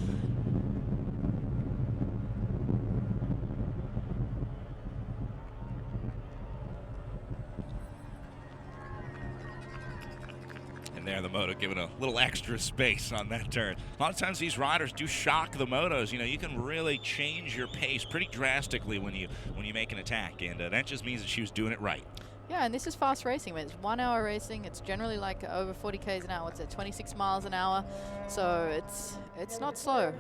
And there the moto giving a little extra space on that turn. A lot of times these riders do shock the motos. You know, you can really change your pace pretty drastically when you make an attack, and that just means that she was doing it right. Yeah, and this is fast racing. It's 1 hour racing. It's generally like over 40 k's an hour. It's at 26 miles an hour, so it's not slow.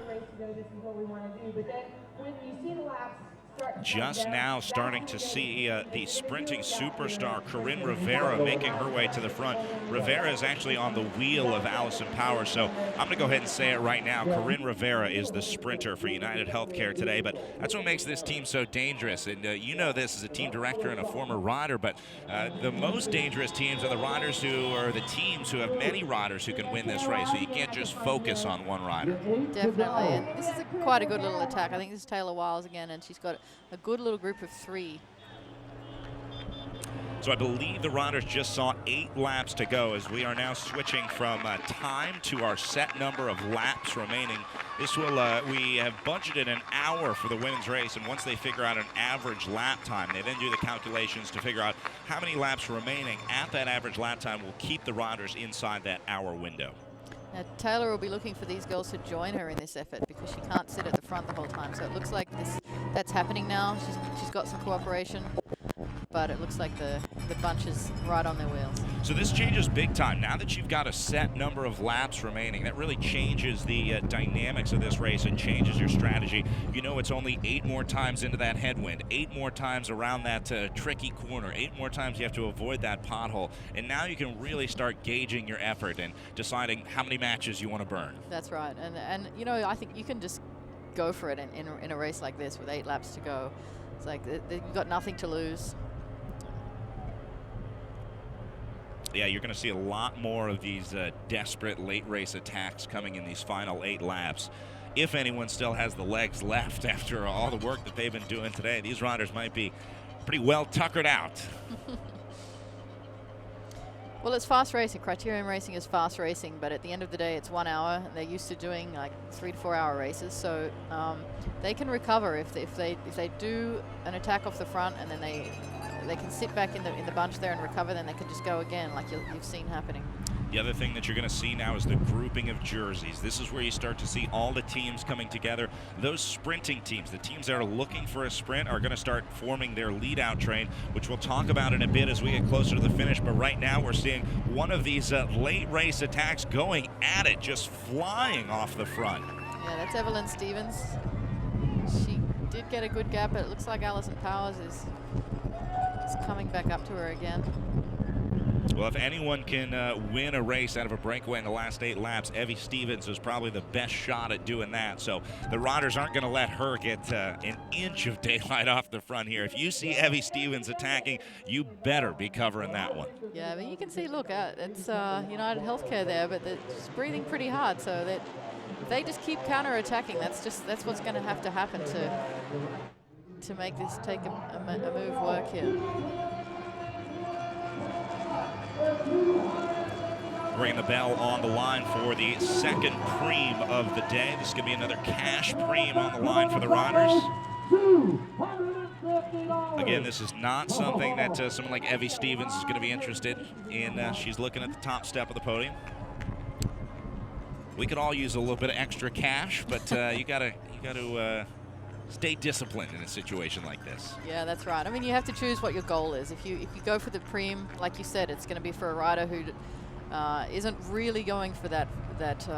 Just now starting to see the sprinting superstar Corinne Rivera making her way to the front. Rivera is actually on the wheel of Allison Powers, so I'm going to go ahead and say it right now. Corinne Rivera is the sprinter for United Healthcare today, but that's what makes this team so dangerous. And you know this as a team director and a former rider, but the most dangerous teams are the riders the teams who have many riders who can win this race, so you can't just focus on one rider. Definitely, and this is quite a good little attack. I think this is Taylor Wiles again, and she's got a good little group of 3. So I believe the riders just saw 8 laps to go as we are now switching from time to our set number of laps remaining. This will, we have budgeted an hour for the women's race, and once they figure out an average lap time, they then do the calculations to figure out how many laps remaining at that average lap time will keep the riders inside that hour window. Now, Taylor will be looking for these girls to join her in this effort because she can't sit at the front the whole time. So it looks like that's happening now. She's got some cooperation, but it looks like the bunch is right on their wheels. So this changes big time. Now that you've got a set number of laps remaining, that really changes the dynamics of this race and changes your strategy. You know it's only 8 more times into that headwind, 8 more times around that tricky corner, 8 more times you have to avoid that pothole, and now you can really start gauging your effort and deciding how many matches you want to burn. That's right, and you know, I think you can just go for it in a race like this with 8 laps to go. It's like you've got nothing to lose. Yeah, you're going to see a lot more of these desperate late race attacks coming in these final 8 laps. If anyone still has the legs left after all the work that they've been doing today, these riders might be pretty well tuckered out. Well, it's fast racing. Criterium racing is fast racing, but at the end of the day, it's 1 hour. And they're used to doing like 3 to 4 hour races, so they can recover if they do an attack off the front, and then they can sit back in the bunch there and recover. Then they can just go again, like you've seen happening. The other thing that you're going to see now is the grouping of jerseys. This is where you start to see all the teams coming together. Those sprinting teams, the teams that are looking for a sprint, are going to start forming their lead-out train, which we'll talk about in a bit as we get closer to the finish. But right now we're seeing one of these late race attacks going at it, just flying off the front. Yeah, that's Evelyn Stevens. She did get a good gap, but it looks like Allison Powers is coming back up to her again. Well, if anyone can win a race out of a breakaway in the last 8 laps, Evie Stevens is probably the best shot at doing that. So the riders aren't going to let her get an inch of daylight off the front here. If you see Evie Stevens attacking, you better be covering that one. Yeah, but you can see, look, it's United Healthcare there, but they're just breathing pretty hard. So that if they just keep counter-attacking, that's what's going to have to happen to make this take a move work here. Ringing the bell on the line for the second preem of the day. This is going to be another cash preem on the line for the riders. Again, this is not something that someone like Evie Stevens is going to be interested in. She's looking at the top step of the podium. We could all use a little bit of extra cash, but you got to stay disciplined in a situation like this. Yeah, that's right. I mean, you have to choose what your goal is. If you go for the preem, like you said, it's going to be for a rider who isn't really going for that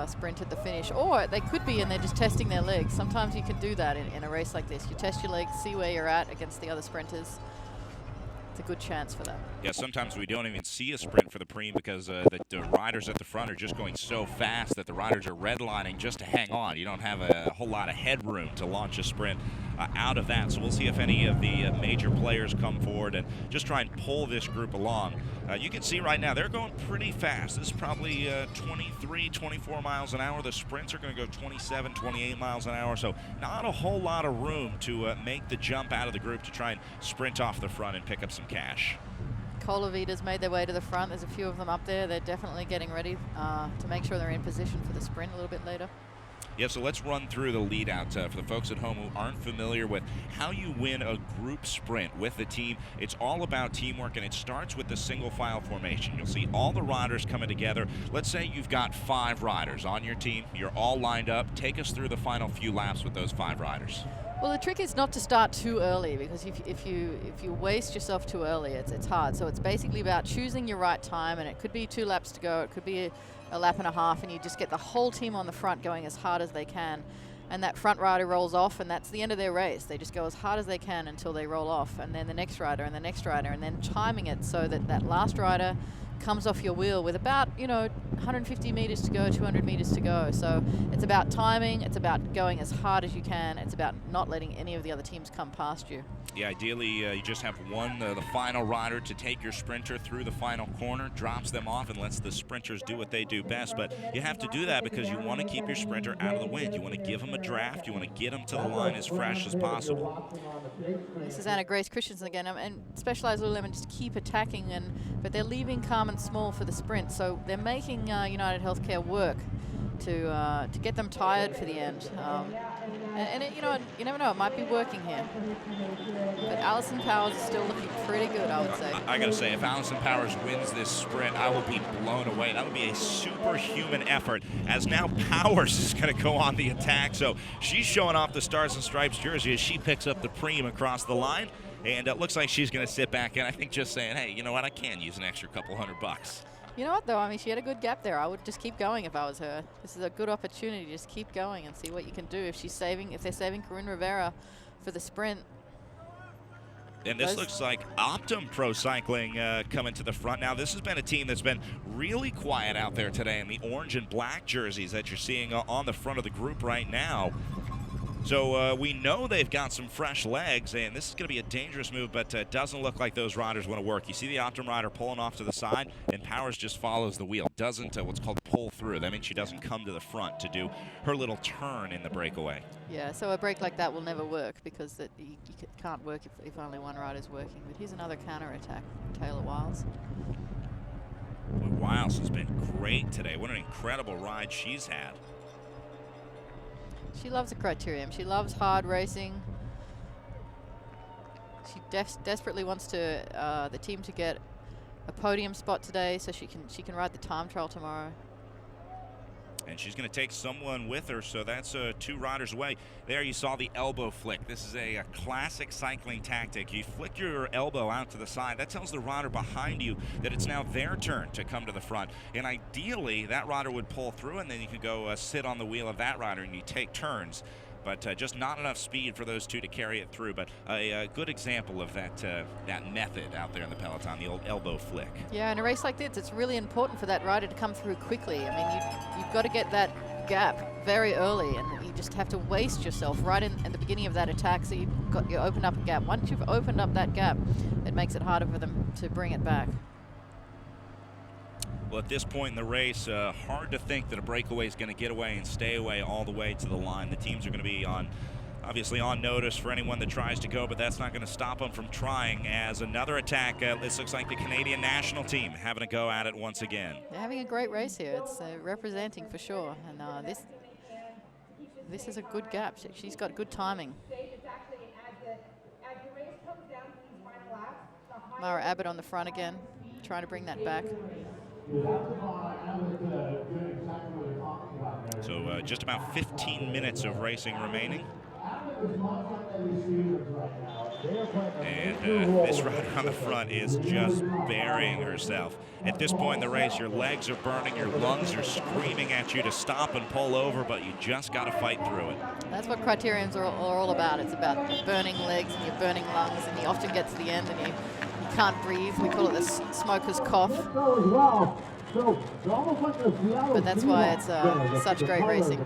sprint at the finish, or they could be and they're just testing their legs. Sometimes you can do that in a race like this. You test your legs, see where you're at against the other sprinters. It's a good chance for that. Yeah, sometimes we don't even see a sprint for the preem because the riders at the front are just going so fast that the riders are redlining just to hang on. You don't have a whole lot of headroom to launch a sprint. out of that. So we'll see if any of the major players come forward and just try and pull this group along. You can see right now they're going pretty fast. This is probably 23, 24 miles an hour. The sprints are going to go 27, 28 miles an hour. So not a whole lot of room to make the jump out of the group to try and sprint off the front and pick up some cash. Colavita's made their way to the front. There's a few of them up there. They're definitely getting ready to make sure they're in position for the sprint a little bit later. Yeah, so let's run through the lead out for the folks at home who aren't familiar with how you win a group sprint with the team. It's all about teamwork, and it starts with the single file formation. You'll see all the riders coming together. Let's say you've got 5 riders on your team. You're all lined up. Take us through the final few laps with those 5 riders. Well, the trick is not to start too early, because if you waste yourself too early, it's hard. So it's basically about choosing your right time, and it could be 2 laps to go. It could be a lap and a half, and you just get the whole team on the front going as hard as they can. And that front rider rolls off, and that's the end of their race. They just go as hard as they can until they roll off, and then the next rider and the next rider, and then timing it so that that last rider comes off your wheel with about, 150 meters to go, 200 meters to go. So it's about timing, it's about going as hard as you can, it's about not letting any of the other teams come past you. Yeah, ideally you just have one, the final rider, to take your sprinter through the final corner, drops them off, and lets the sprinters do what they do best. But you have to do that because you want to keep your sprinter out of the wind. You want to give them a draft. You want to get them to the line as fresh as possible. This is Anna Grace Christensen again, and Specialized Lululemon just keep attacking, but they're leaving calm and small for the sprint. So they're making United Healthcare work to get them tired for the end. And it, you never know, it might be working here. But Allison Powers is still looking pretty good, I would say. I gotta say, if Allison Powers wins this sprint, I will be blown away. That would be a superhuman effort, as now Powers is gonna go on the attack. So she's showing off the Stars and Stripes jersey as she picks up the preem across the line. And it looks like she's gonna sit back and I think just saying, hey, you know what, I can use an extra couple $100. You know what, though? I mean, she had a good gap there. I would just keep going if I was her. This is a good opportunity. Just keep going and see what you can do. If they're saving Corinne Rivera for the sprint. And this looks like Optum Pro Cycling coming to the front. Now, this has been a team that's been really quiet out there today in the orange and black jerseys that you're seeing on the front of the group right now. So we know they've got some fresh legs, and this is going to be a dangerous move, but it doesn't look like those riders want to work. You see the Optum rider pulling off to the side, and Powers just follows the wheel. Doesn't what's called pull through. That means she doesn't come to the front to do her little turn in the breakaway. Yeah, so a break like that will never work because you can't work if only one rider's working. But here's another counter-attack from Taylor Wiles. Wiles has been great today. What an incredible ride she's had. She loves the criterium. She loves hard racing. She desperately wants the team to get a podium spot today, so she can ride the time trial tomorrow. And she's going to take someone with her, so that's 2 riders away. There you saw the elbow flick. This is a classic cycling tactic. You flick your elbow out to the side. That tells the rider behind you that it's now their turn to come to the front. And ideally, that rider would pull through, and then you can go sit on the wheel of that rider, and you take turns. But just not enough speed for those 2 to carry it through. But a good example of that method out there in the peloton, the old elbow flick. Yeah, in a race like this, it's really important for that rider to come through quickly. I mean, you've got to get that gap very early, and you just have to waste yourself right at the beginning of that attack. So you open up a gap. Once you've opened up that gap, it makes it harder for them to bring it back. Well, at this point in the race, hard to think that a breakaway is going to get away and stay away all the way to the line. The teams are going to be obviously on notice for anyone that tries to go, but that's not going to stop them from trying. As another attack, this looks like the Canadian national team having a go at it once again. They're having a great race here. It's representing for sure, and this is a good gap. She's got good timing. Mara Abbott on the front again, trying to bring that back. So just about 15 minutes of racing remaining. And this rider on the front is just burying herself. At this point in the race, your legs are burning, your lungs are screaming at you to stop and pull over, but you just got to fight through it. That's what criteriums are all about. It's about your burning legs and your burning lungs, and you often get to the end and you can't breathe. We call it the smoker's cough. But that's why it's such great racing.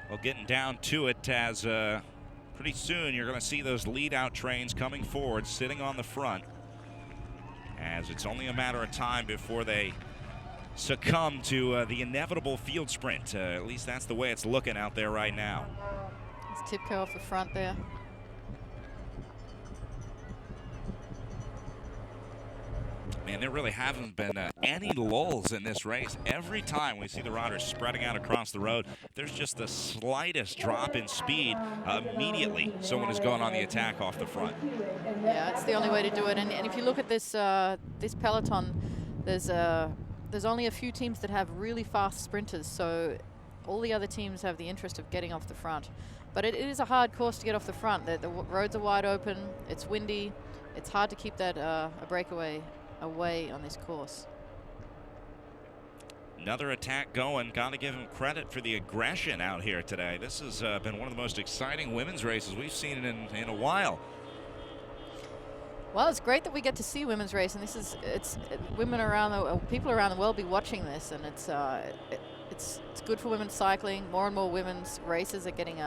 Well, getting down to it as pretty soon you're going to see those lead-out trains coming forward, sitting on the front, as it's only a matter of time before they succumb to the inevitable field sprint. At least that's the way it's looking out there right now. It's Tipko off the front there. Man, there really haven't been any lulls in this race. Every time we see the riders spreading out across the road, there's just the slightest drop in speed. Immediately, someone is going on the attack off the front. Yeah, it's the only way to do it. And if you look at this this peloton, there's only a few teams that have really fast sprinters. So all the other teams have the interest of getting off the front. But it is a hard course to get off the front. The roads are wide open. It's windy. It's hard to keep that a breakaway away on this course. Another attack going. Got to give him credit for the aggression out here today. This has been one of the most exciting women's races we've seen in a while. Well, it's great that we get to see women's race, and women around people around the world be watching this, and it's good for women's cycling. More and more women's races are getting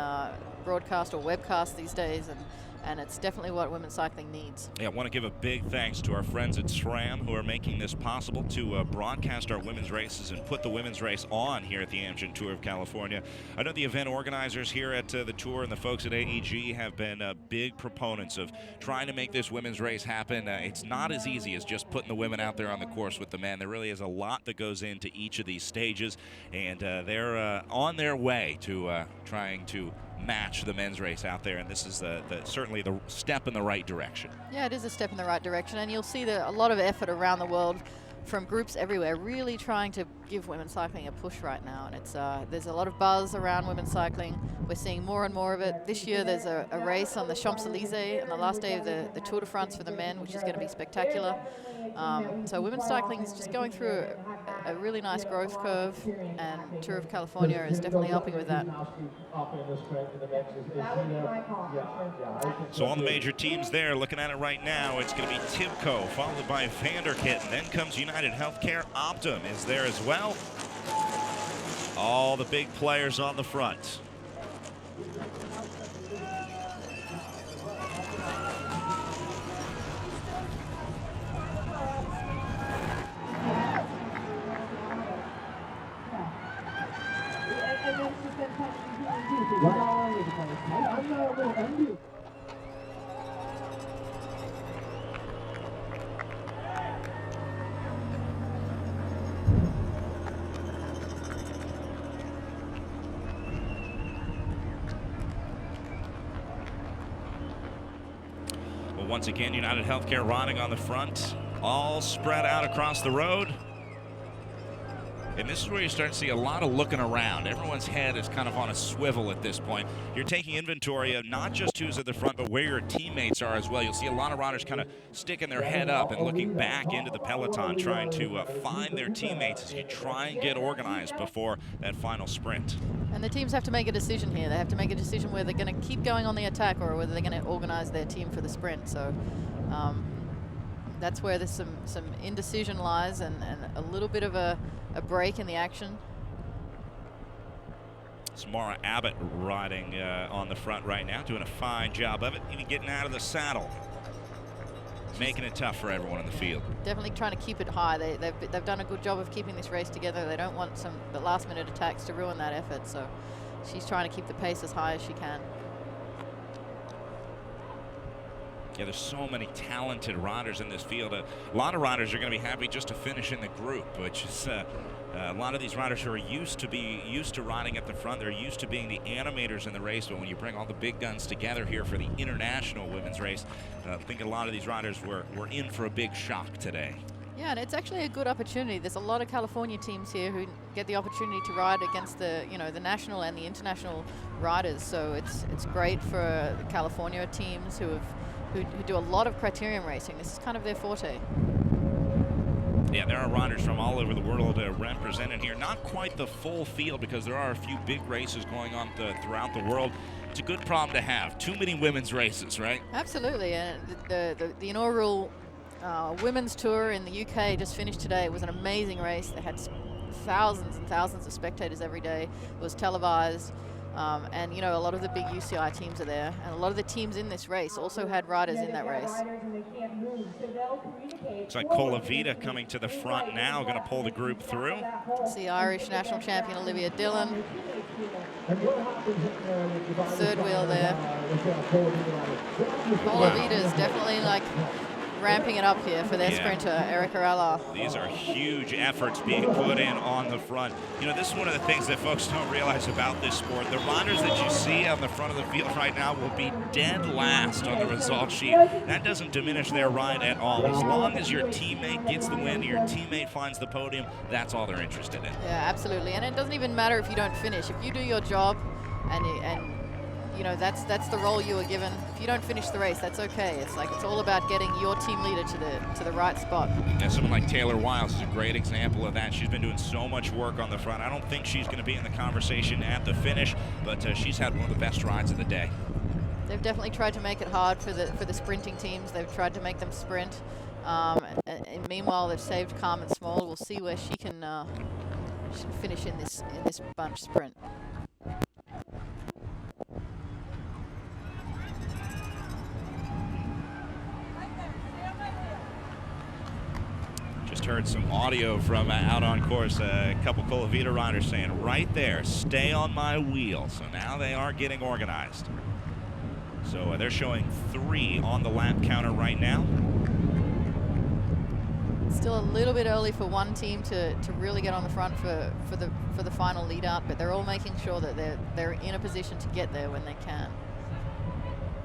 broadcast or webcast these days, and it's definitely what women's cycling needs. Yeah, I want to give a big thanks to our friends at SRAM who are making this possible to broadcast our women's races and put the women's race on here at the Amgen Tour of California. I know the event organizers here at the Tour and the folks at AEG have been big proponents of trying to make this women's race happen. It's not as easy as just putting the women out there on the course with the men. There really is a lot that goes into each of these stages, and they're on their way to trying to match the men's race out there, and this is certainly the step in the right direction. Yeah, it is a step in the right direction, and you'll see a lot of effort around the world from groups everywhere really trying to give women's cycling a push right now, and there's a lot of buzz around women's cycling. We're seeing more and more of it. This year there's a race on the Champs-Elysees on the last day of the Tour de France for the men, which is going to be spectacular. So women's cycling is just going through a really nice growth curve, and Tour of California is definitely helping with that. So all the major teams there, looking at it right now, it's going to be Tipko, followed by Vanderkit, and then comes United Healthcare. Optum is there as well. All the big players on the front. Once again, United Healthcare riding on the front, all spread out across the road. And this is where you start to see a lot of looking around. Everyone's head is kind of on a swivel at this point. You're taking inventory of not just who's at the front, but where your teammates are as well. You'll see a lot of riders kind of sticking their head up and looking back into the peloton, trying to find their teammates as you try and get organized before that final sprint. And the teams have to make a decision here. They have to make a decision whether they're going to keep going on the attack or whether they're going to organize their team for the sprint. So that's where there's some indecision lies, and a little bit of a break in the action. Samara Abbott riding on the front right now, doing a fine job of it, even getting out of the saddle, making it tough for everyone in the field. Definitely trying to keep it high. They've done a good job of keeping this race together. They don't want the last-minute attacks to ruin that effort, so she's trying to keep the pace as high as she can. Yeah, there's so many talented riders in this field. A lot of riders are going to be happy just to finish in the group, which is a lot of these riders who are used to riding at the front. They're used to being the animators in the race, but when you bring all the big guns together here for the international women's race, I think a lot of these riders were in for a big shock today. Yeah, and it's actually a good opportunity. There's a lot of California teams here who get the opportunity to ride against the national and the international riders. So it's great for the California teams who do a lot of criterium racing. This is kind of their forte. Yeah, there are riders from all over the world represented here. Not quite the full field because there are a few big races going on throughout the world. It's a good problem to have. Too many women's races, right? Absolutely, and the inaugural women's tour in the UK just finished today. It was an amazing race. They had thousands and thousands of spectators every day. It was televised. And, you know, a lot of the big UCI teams are there. And a lot of the teams in this race also had riders in that race. Looks like Colavita coming to the front now, going to pull the group through. See Irish national champion Olivia Dillon. Third wheel there. Colavita is definitely like ramping it up here for their sprinter, Erica Eller. These are huge efforts being put in on the front. You know, this is one of the things that folks don't realize about this sport. The runners that you see on the front of the field right now will be dead last on the result sheet. That doesn't diminish their ride at all. As long as your teammate gets the win, your teammate finds the podium, that's all they're interested in. Yeah, absolutely. And it doesn't even matter if you don't finish. If you do your job and you know, that's the role you were given. If you don't finish the race, that's okay. It's like it's all about getting your team leader to the right spot. Yeah, someone like Taylor Wiles is a great example of that. She's been doing so much work on the front. I don't think she's going to be in the conversation at the finish, but she's had one of the best rides of the day. They've definitely tried to make it hard for the sprinting teams. They've tried to make them sprint. And meanwhile, they've saved Carmen Small. We'll see where she can finish in this bunch sprint. Just heard some audio from out on course, a couple Colavita riders saying, right there, stay on my wheel. So now they are getting organized. So they're showing 3 on the lap counter right now. Still a little bit early for one team to really get on the front for the final lead out, but they're all making sure that they're in a position to get there when they can.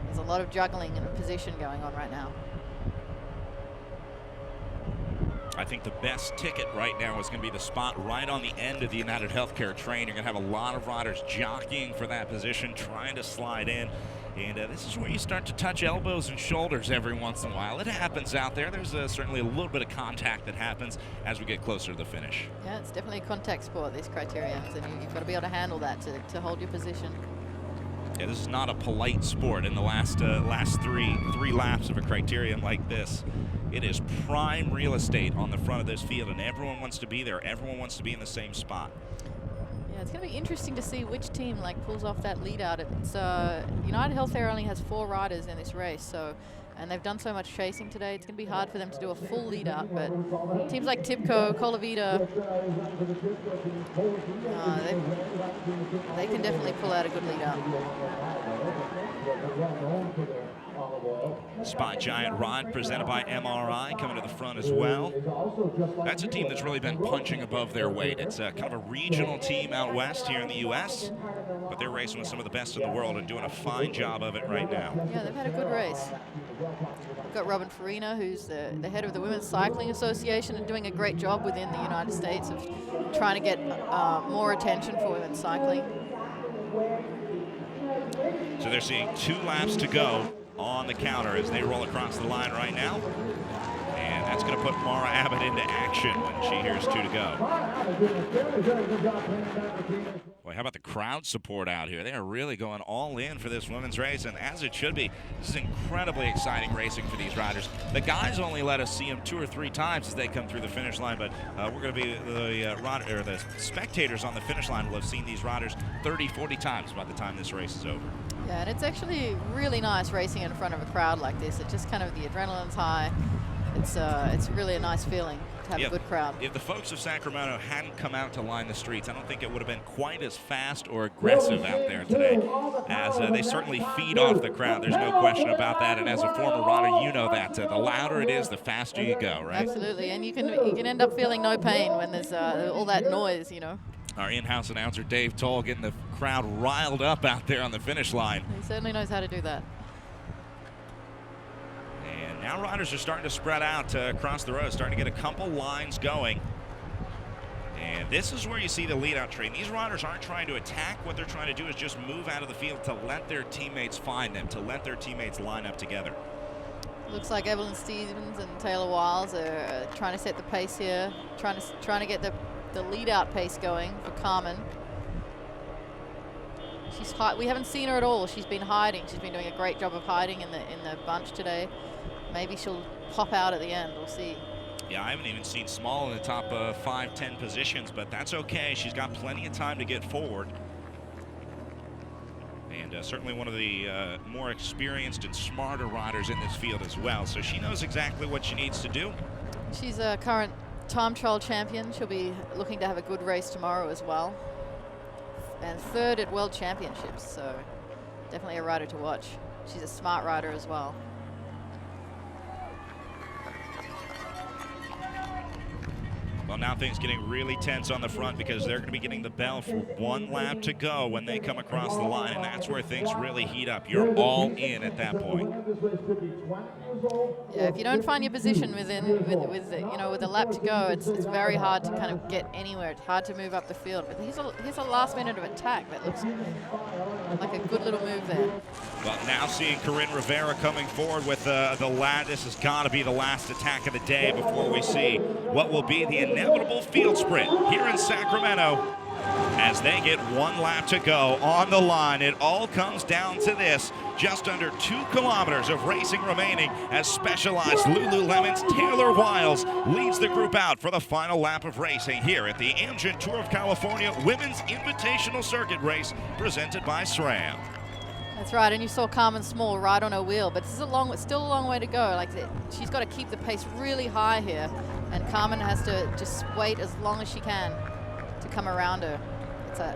There's a lot of juggling and position going on right now. I think the best ticket right now is going to be the spot right on the end of the United Healthcare train. You're going to have a lot of riders jockeying for that position, trying to slide in. And this is where you start to touch elbows and shoulders every once in a while. It happens out there. There's certainly a little bit of contact that happens as we get closer to the finish. Yeah, it's definitely a contact sport, these criteriums, and you've got to be able to handle that to hold your position. Yeah, this is not a polite sport. In the last three laps of a criterium like this, it is prime real estate on the front of this field, and everyone wants to be there. Everyone wants to be in the same spot. Yeah, it's going to be interesting to see which team pulls off that lead out. It's United Healthcare only has 4 riders in this race, and they've done so much chasing today. It's going to be hard for them to do a full lead out, but teams like Tipco, Colavita, they can definitely pull out a good lead out. Spot Giant Rod presented by MRI coming to the front as well. That's a team that's really been punching above their weight. It's kind of a regional team out west here in the U.S., but they're racing with some of the best in the world and doing a fine job of it right now. Yeah, they've had a good race. We've got Robin Farina, who's the head of the Women's Cycling Association, and doing a great job within the United States of trying to get more attention for women's cycling. So they're seeing 2 laps to go on the counter as they roll across the line right now. And that's going to put Mara Abbott into action when she hears 2 to go. Boy, how about the crowd support out here? They are really going all in for this women's race, and as it should be. This is incredibly exciting racing for these riders. The guys only let us see them 2 or 3 times as they come through the finish line, but we're going to be the spectators on the finish line will have seen these riders 30, 40 times by the time this race is over. Yeah, and it's actually really nice racing in front of a crowd like this. It's just kind of the adrenaline's high. It's really a nice feeling to have a good crowd. If the folks of Sacramento hadn't come out to line the streets, I don't think it would have been quite as fast or aggressive out there today, as they certainly feed off the crowd. There's no question about that, and as a former rider, you know that. The louder it is, the faster you go, right? Absolutely, and you can end up feeling no pain when there's all that noise, you know. Our in-house announcer, Dave Toll, getting the crowd riled up out there on the finish line. He certainly knows how to do that. And now riders are starting to spread out across the road, starting to get a couple lines going. And this is where you see the lead-out train. These riders aren't trying to attack. What they're trying to do is just move out of the field to let their teammates find them, to let their teammates line up together. Looks like Evelyn Stevens and Taylor Wiles are trying to set the pace here, trying to get the lead-out pace going for Carmen. We haven't seen her at all. She's been hiding. She's been doing a great job of hiding in the bunch today. Maybe she'll pop out at the end. We'll see. Yeah, I haven't even seen Small in the top 5-10 positions, but that's okay. She's got plenty of time to get forward. certainly one of the more experienced and smarter riders in this field as well. So she knows exactly what she needs to do. She's a current time trial champion. She'll be looking to have a good race tomorrow as well. And third at World Championships, so definitely a rider to watch. She's a smart rider as well. Well, now things getting really tense on the front because they're going to be getting the bell for 1 lap to go when they come across the line, and that's where things really heat up. You're all in at that point. Yeah, if you don't find your position with a lap to go, it's very hard to kind of get anywhere. It's hard to move up the field. But here's a last minute of attack that looks like a good little move there. Well, now seeing Corinne Rivera coming forward with the last. This has got to be the last attack of the day before we see what will be the inevitable field sprint here in Sacramento as they get 1 lap to go on the line. It all comes down to this. Just under 2 kilometers of racing remaining as Specialized Lululemon's Taylor Wiles leads the group out for the final lap of racing here at the Amgen Tour of California Women's Invitational Circuit Race presented by SRAM. That's right, and you saw Carmen Small ride on her wheel, but this is still a long way to go. Like she's got to keep the pace really high here, and Carmen has to just wait as long as she can to come around her.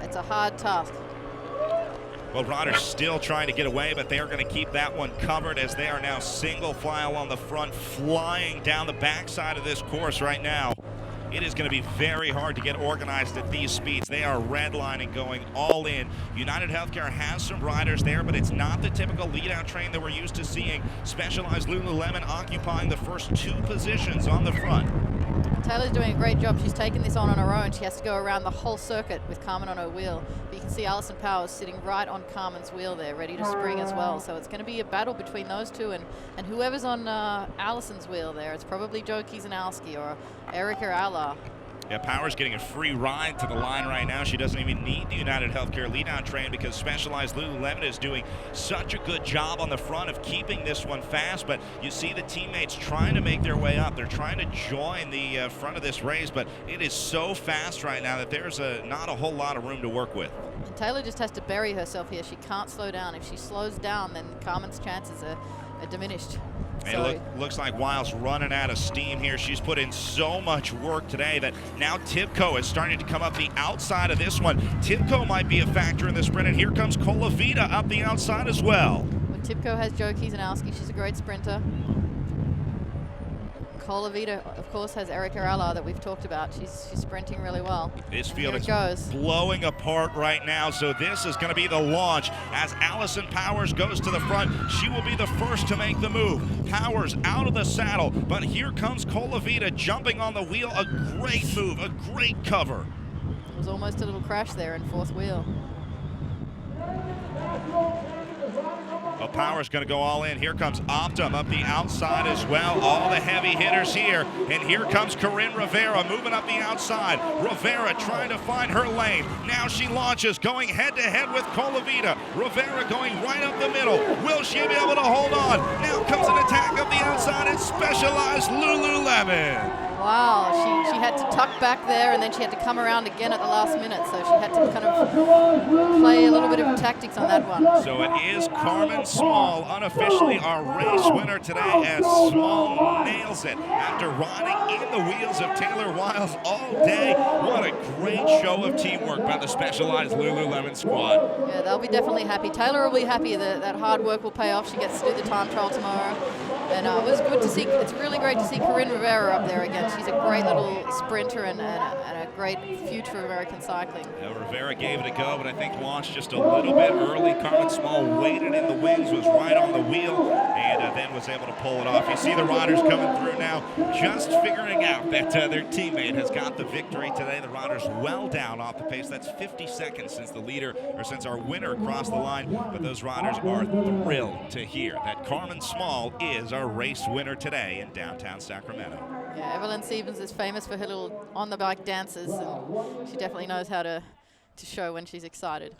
It's a hard task. Well, riders still trying to get away, but they are going to keep that one covered as they are now single file on the front, flying down the backside of this course right now. It is going to be very hard to get organized at these speeds. They are redlining, going all in. United Healthcare has some riders there, but it's not the typical lead-out train that we're used to seeing. Specialized Lululemon occupying the first 2 positions on the front. Taylor's doing a great job. She's taken this on her own. She has to go around the whole circuit with Carmen on her wheel. But you can see Alison Powers sitting right on Carmen's wheel there, ready to spring as well. So it's going to be a battle between those two, and whoever's on Alison's wheel there. It's probably Joe Kiesanowski or Erica Alla. Yeah, Powers getting a free ride to the line right now. She doesn't even need the United Healthcare lead-out train because Specialized Lululemon is doing such a good job on the front of keeping this one fast. But you see the teammates trying to make their way up. They're trying to join the front of this race, but it is so fast right now that there's not a whole lot of room to work with. And Taylor just has to bury herself here. She can't slow down. If she slows down, then Carmen's chances are diminished. It looks like Wiles running out of steam here. She's put in so much work today that now Tibco is starting to come up the outside of this one. Tibco might be a factor in the sprint, and here comes Colavita up the outside as well. Tibco has Joe Kiesanowski. She's a great sprinter. Colavita, of course, has Erica Alla that we've talked about. She's sprinting really well. This field is blowing apart right now, so this is going to be the launch. As Alison Powers goes to the front, she will be the first to make the move. Powers out of the saddle, but here comes Colavita jumping on the wheel. A great move, a great cover. It was almost a little crash there in 4th wheel. Well, Powers going to go all in. Here comes Optum up the outside as well. All the heavy hitters here. And here comes Corinne Rivera moving up the outside. Rivera trying to find her lane. Now she launches, going head-to-head with Colavita. Rivera going right up the middle. Will she be able to hold on? Now comes an attack up the outside. It's Specialized Lululemon. Wow, she had to tuck back there, and then she had to come around again at the last minute, so she had to kind of play a little bit of tactics on that one. So it is Carmen Small, unofficially our race winner today, as Small nails it after riding in the wheels of Taylor Wiles all day. What a great show of teamwork by the Specialized Lululemon squad. Yeah, they'll be definitely happy. Taylor will be happy that hard work will pay off. She gets to do the time trial tomorrow. And it was good to see, it's really great to see Corinne Rivera up there again. She's a great little sprinter and a great future of American cycling. Yeah, Rivera gave it a go, but I think launched just a little bit early. Carmen Small waited in the wings, was right on the wheel, and then was able to pull it off. You see the riders coming through now, just figuring out that their teammate has got the victory today. The riders well down off the pace. That's 50 seconds since the leader, or since our winner crossed the line. But those riders are thrilled to hear that Carmen Small is our race winner today in downtown Sacramento. Yeah, Evelyn Stevens is famous for her little on-the-bike dances, and she definitely knows how to show when she's excited.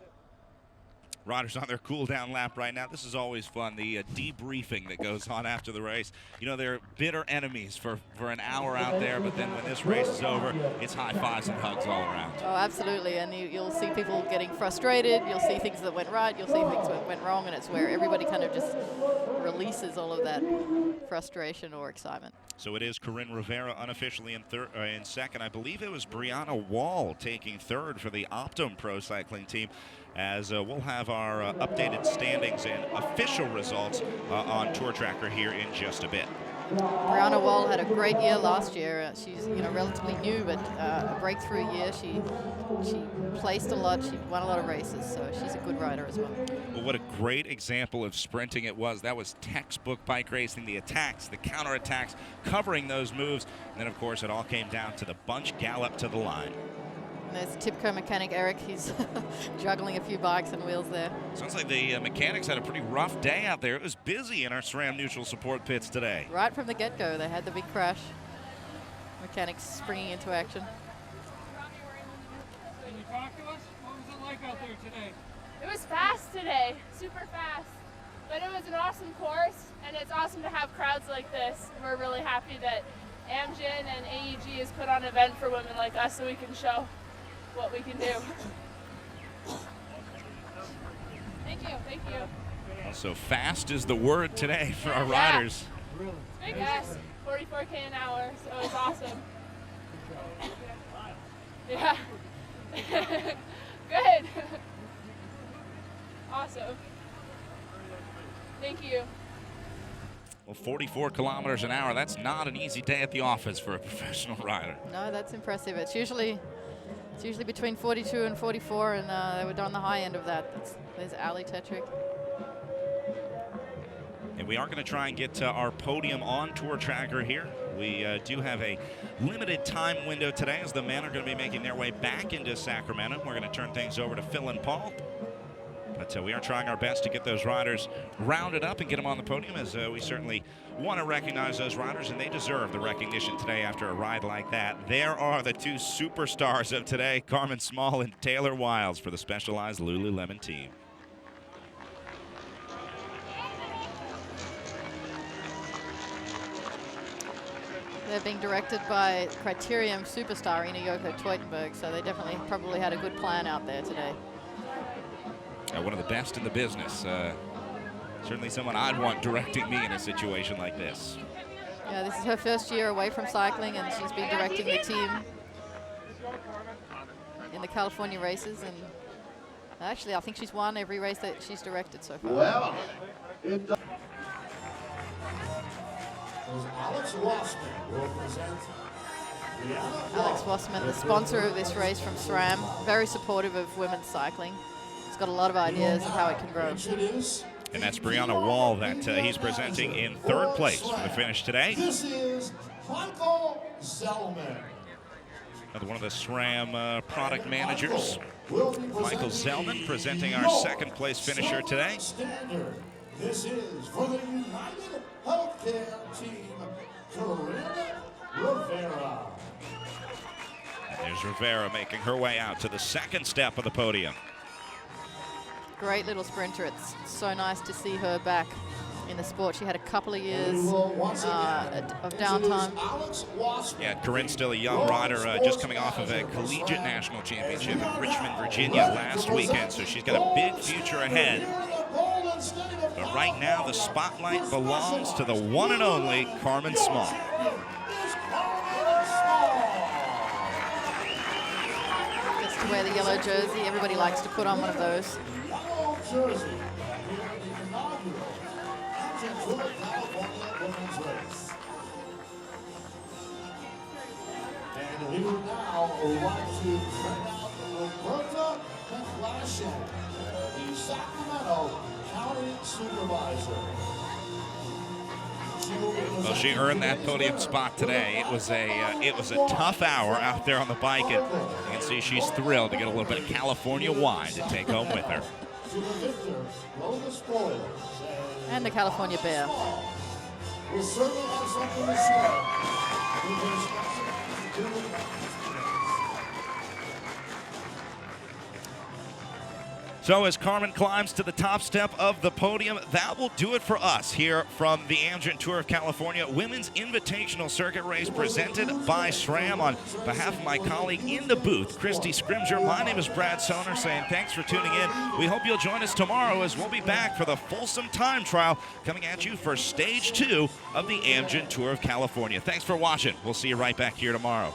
riders on their cool-down lap right now. This is always fun, the debriefing that goes on after the race. You know, they're bitter enemies for an hour out there, but then when this race is over, it's high fives and hugs all around. Oh, absolutely, and you'll see people getting frustrated. You'll see things that went right. You'll see things that went wrong, and it's where everybody kind of just releases all of that frustration or excitement. So it is Corinne Rivera unofficially in second. I believe it was Brianna Wall taking third for the Optum Pro Cycling team, as we'll have our updated standings and official results on Tour Tracker here in just a bit. Brianna Wall had a great year last year. She's relatively new, but a breakthrough year. She placed a lot. She won a lot of races, so she's a good rider as well. Well, what a great example of sprinting it was. That was textbook bike racing, the attacks, the counterattacks, covering those moves. And then, of course, it all came down to the bunch gallop to the line. And there's Tipco mechanic Eric. He's juggling a few bikes and wheels there. Sounds like the mechanics had a pretty rough day out there. It was busy in our SRAM neutral support pits today. Right from the get-go, they had the big crash. Mechanics springing into action. Can you talk to us? What was it like out there today? It was fast today, super fast. But it was an awesome course, and it's awesome to have crowds like this. We're really happy that Amgen and AEG has put on an event for women like us so we can show what we can do. Thank you, thank you. So fast is the word today for our riders. Big yes, 44K an hour, so it's awesome. Yeah. Good. Awesome. Thank you. Well, 44 kilometers an hour, that's not an easy day at the office for a professional rider. No, that's impressive. It's usually between 42 and 44, and they were on the high end of that. There's Ali Tetrick. And we are going to try and get our podium on Tour Tracker here. We do have a limited time window today, as the men are going to be making their way back into Sacramento. We're going to turn things over to Phil and Paul. But we are trying our best to get those riders rounded up and get them on the podium, as we certainly want to recognize those riders, and they deserve the recognition today after a ride like that. There are the two superstars of today, Carmen Small and Taylor Wiles, for the Specialized Lululemon team. They're being directed by Criterium superstar Ina Yoko Teutenberg, so they definitely probably had a good plan out there today. One of the best in the business. Certainly someone I'd want directing me in a situation like this. Yeah, this is her first year away from cycling, and she's been directing the team in the California races. And actually, I think she's won every race that she's directed so far. Well, Alex Wassman will present. Alex Wassman, the sponsor of this race from SRAM, very supportive of women's cycling. He's got a lot of ideas of how it can grow. And that's Brianna Wall that he's presenting in third place for the finish today. This is Michael Zellman. Another one of the SRAM product managers, Michael Zellman, presenting our second place finisher today. This is for the United Healthcare team, Corinne Rivera. And there's Rivera making her way out to the second step of the podium. Great little sprinter. It's so nice to see her back in the sport. She had a couple of years of downtime. Yeah, Corinne's still a young rider, just coming off of a collegiate national championship in Richmond, Virginia last weekend, so she's got a big future ahead. But right now, the spotlight belongs to the one and only Carmen Small. Gets to wear the yellow jersey. Everybody likes to put on one of those. Jersey, the inaugural Amgen Tour California Women's Race. And we would now like to bring out Roberta McClashen, the Sacramento County Supervisor. Well, she earned that podium spot today. It was a tough hour out there on the bike, and you can see she's thrilled to get a little bit of California wine to take home with her. And the California Bear. We'll certainly have something to share. So as Carmen climbs to the top step of the podium, that will do it for us here from the Amgen Tour of California Women's Invitational Circuit Race presented by SRAM. On behalf of my colleague in the booth, Christy Scrimger, my name is Brad Soner saying thanks for tuning in. We hope you'll join us tomorrow as we'll be back for the Folsom Time Trial coming at you for Stage 2 of the Amgen Tour of California. Thanks for watching. We'll see you right back here tomorrow.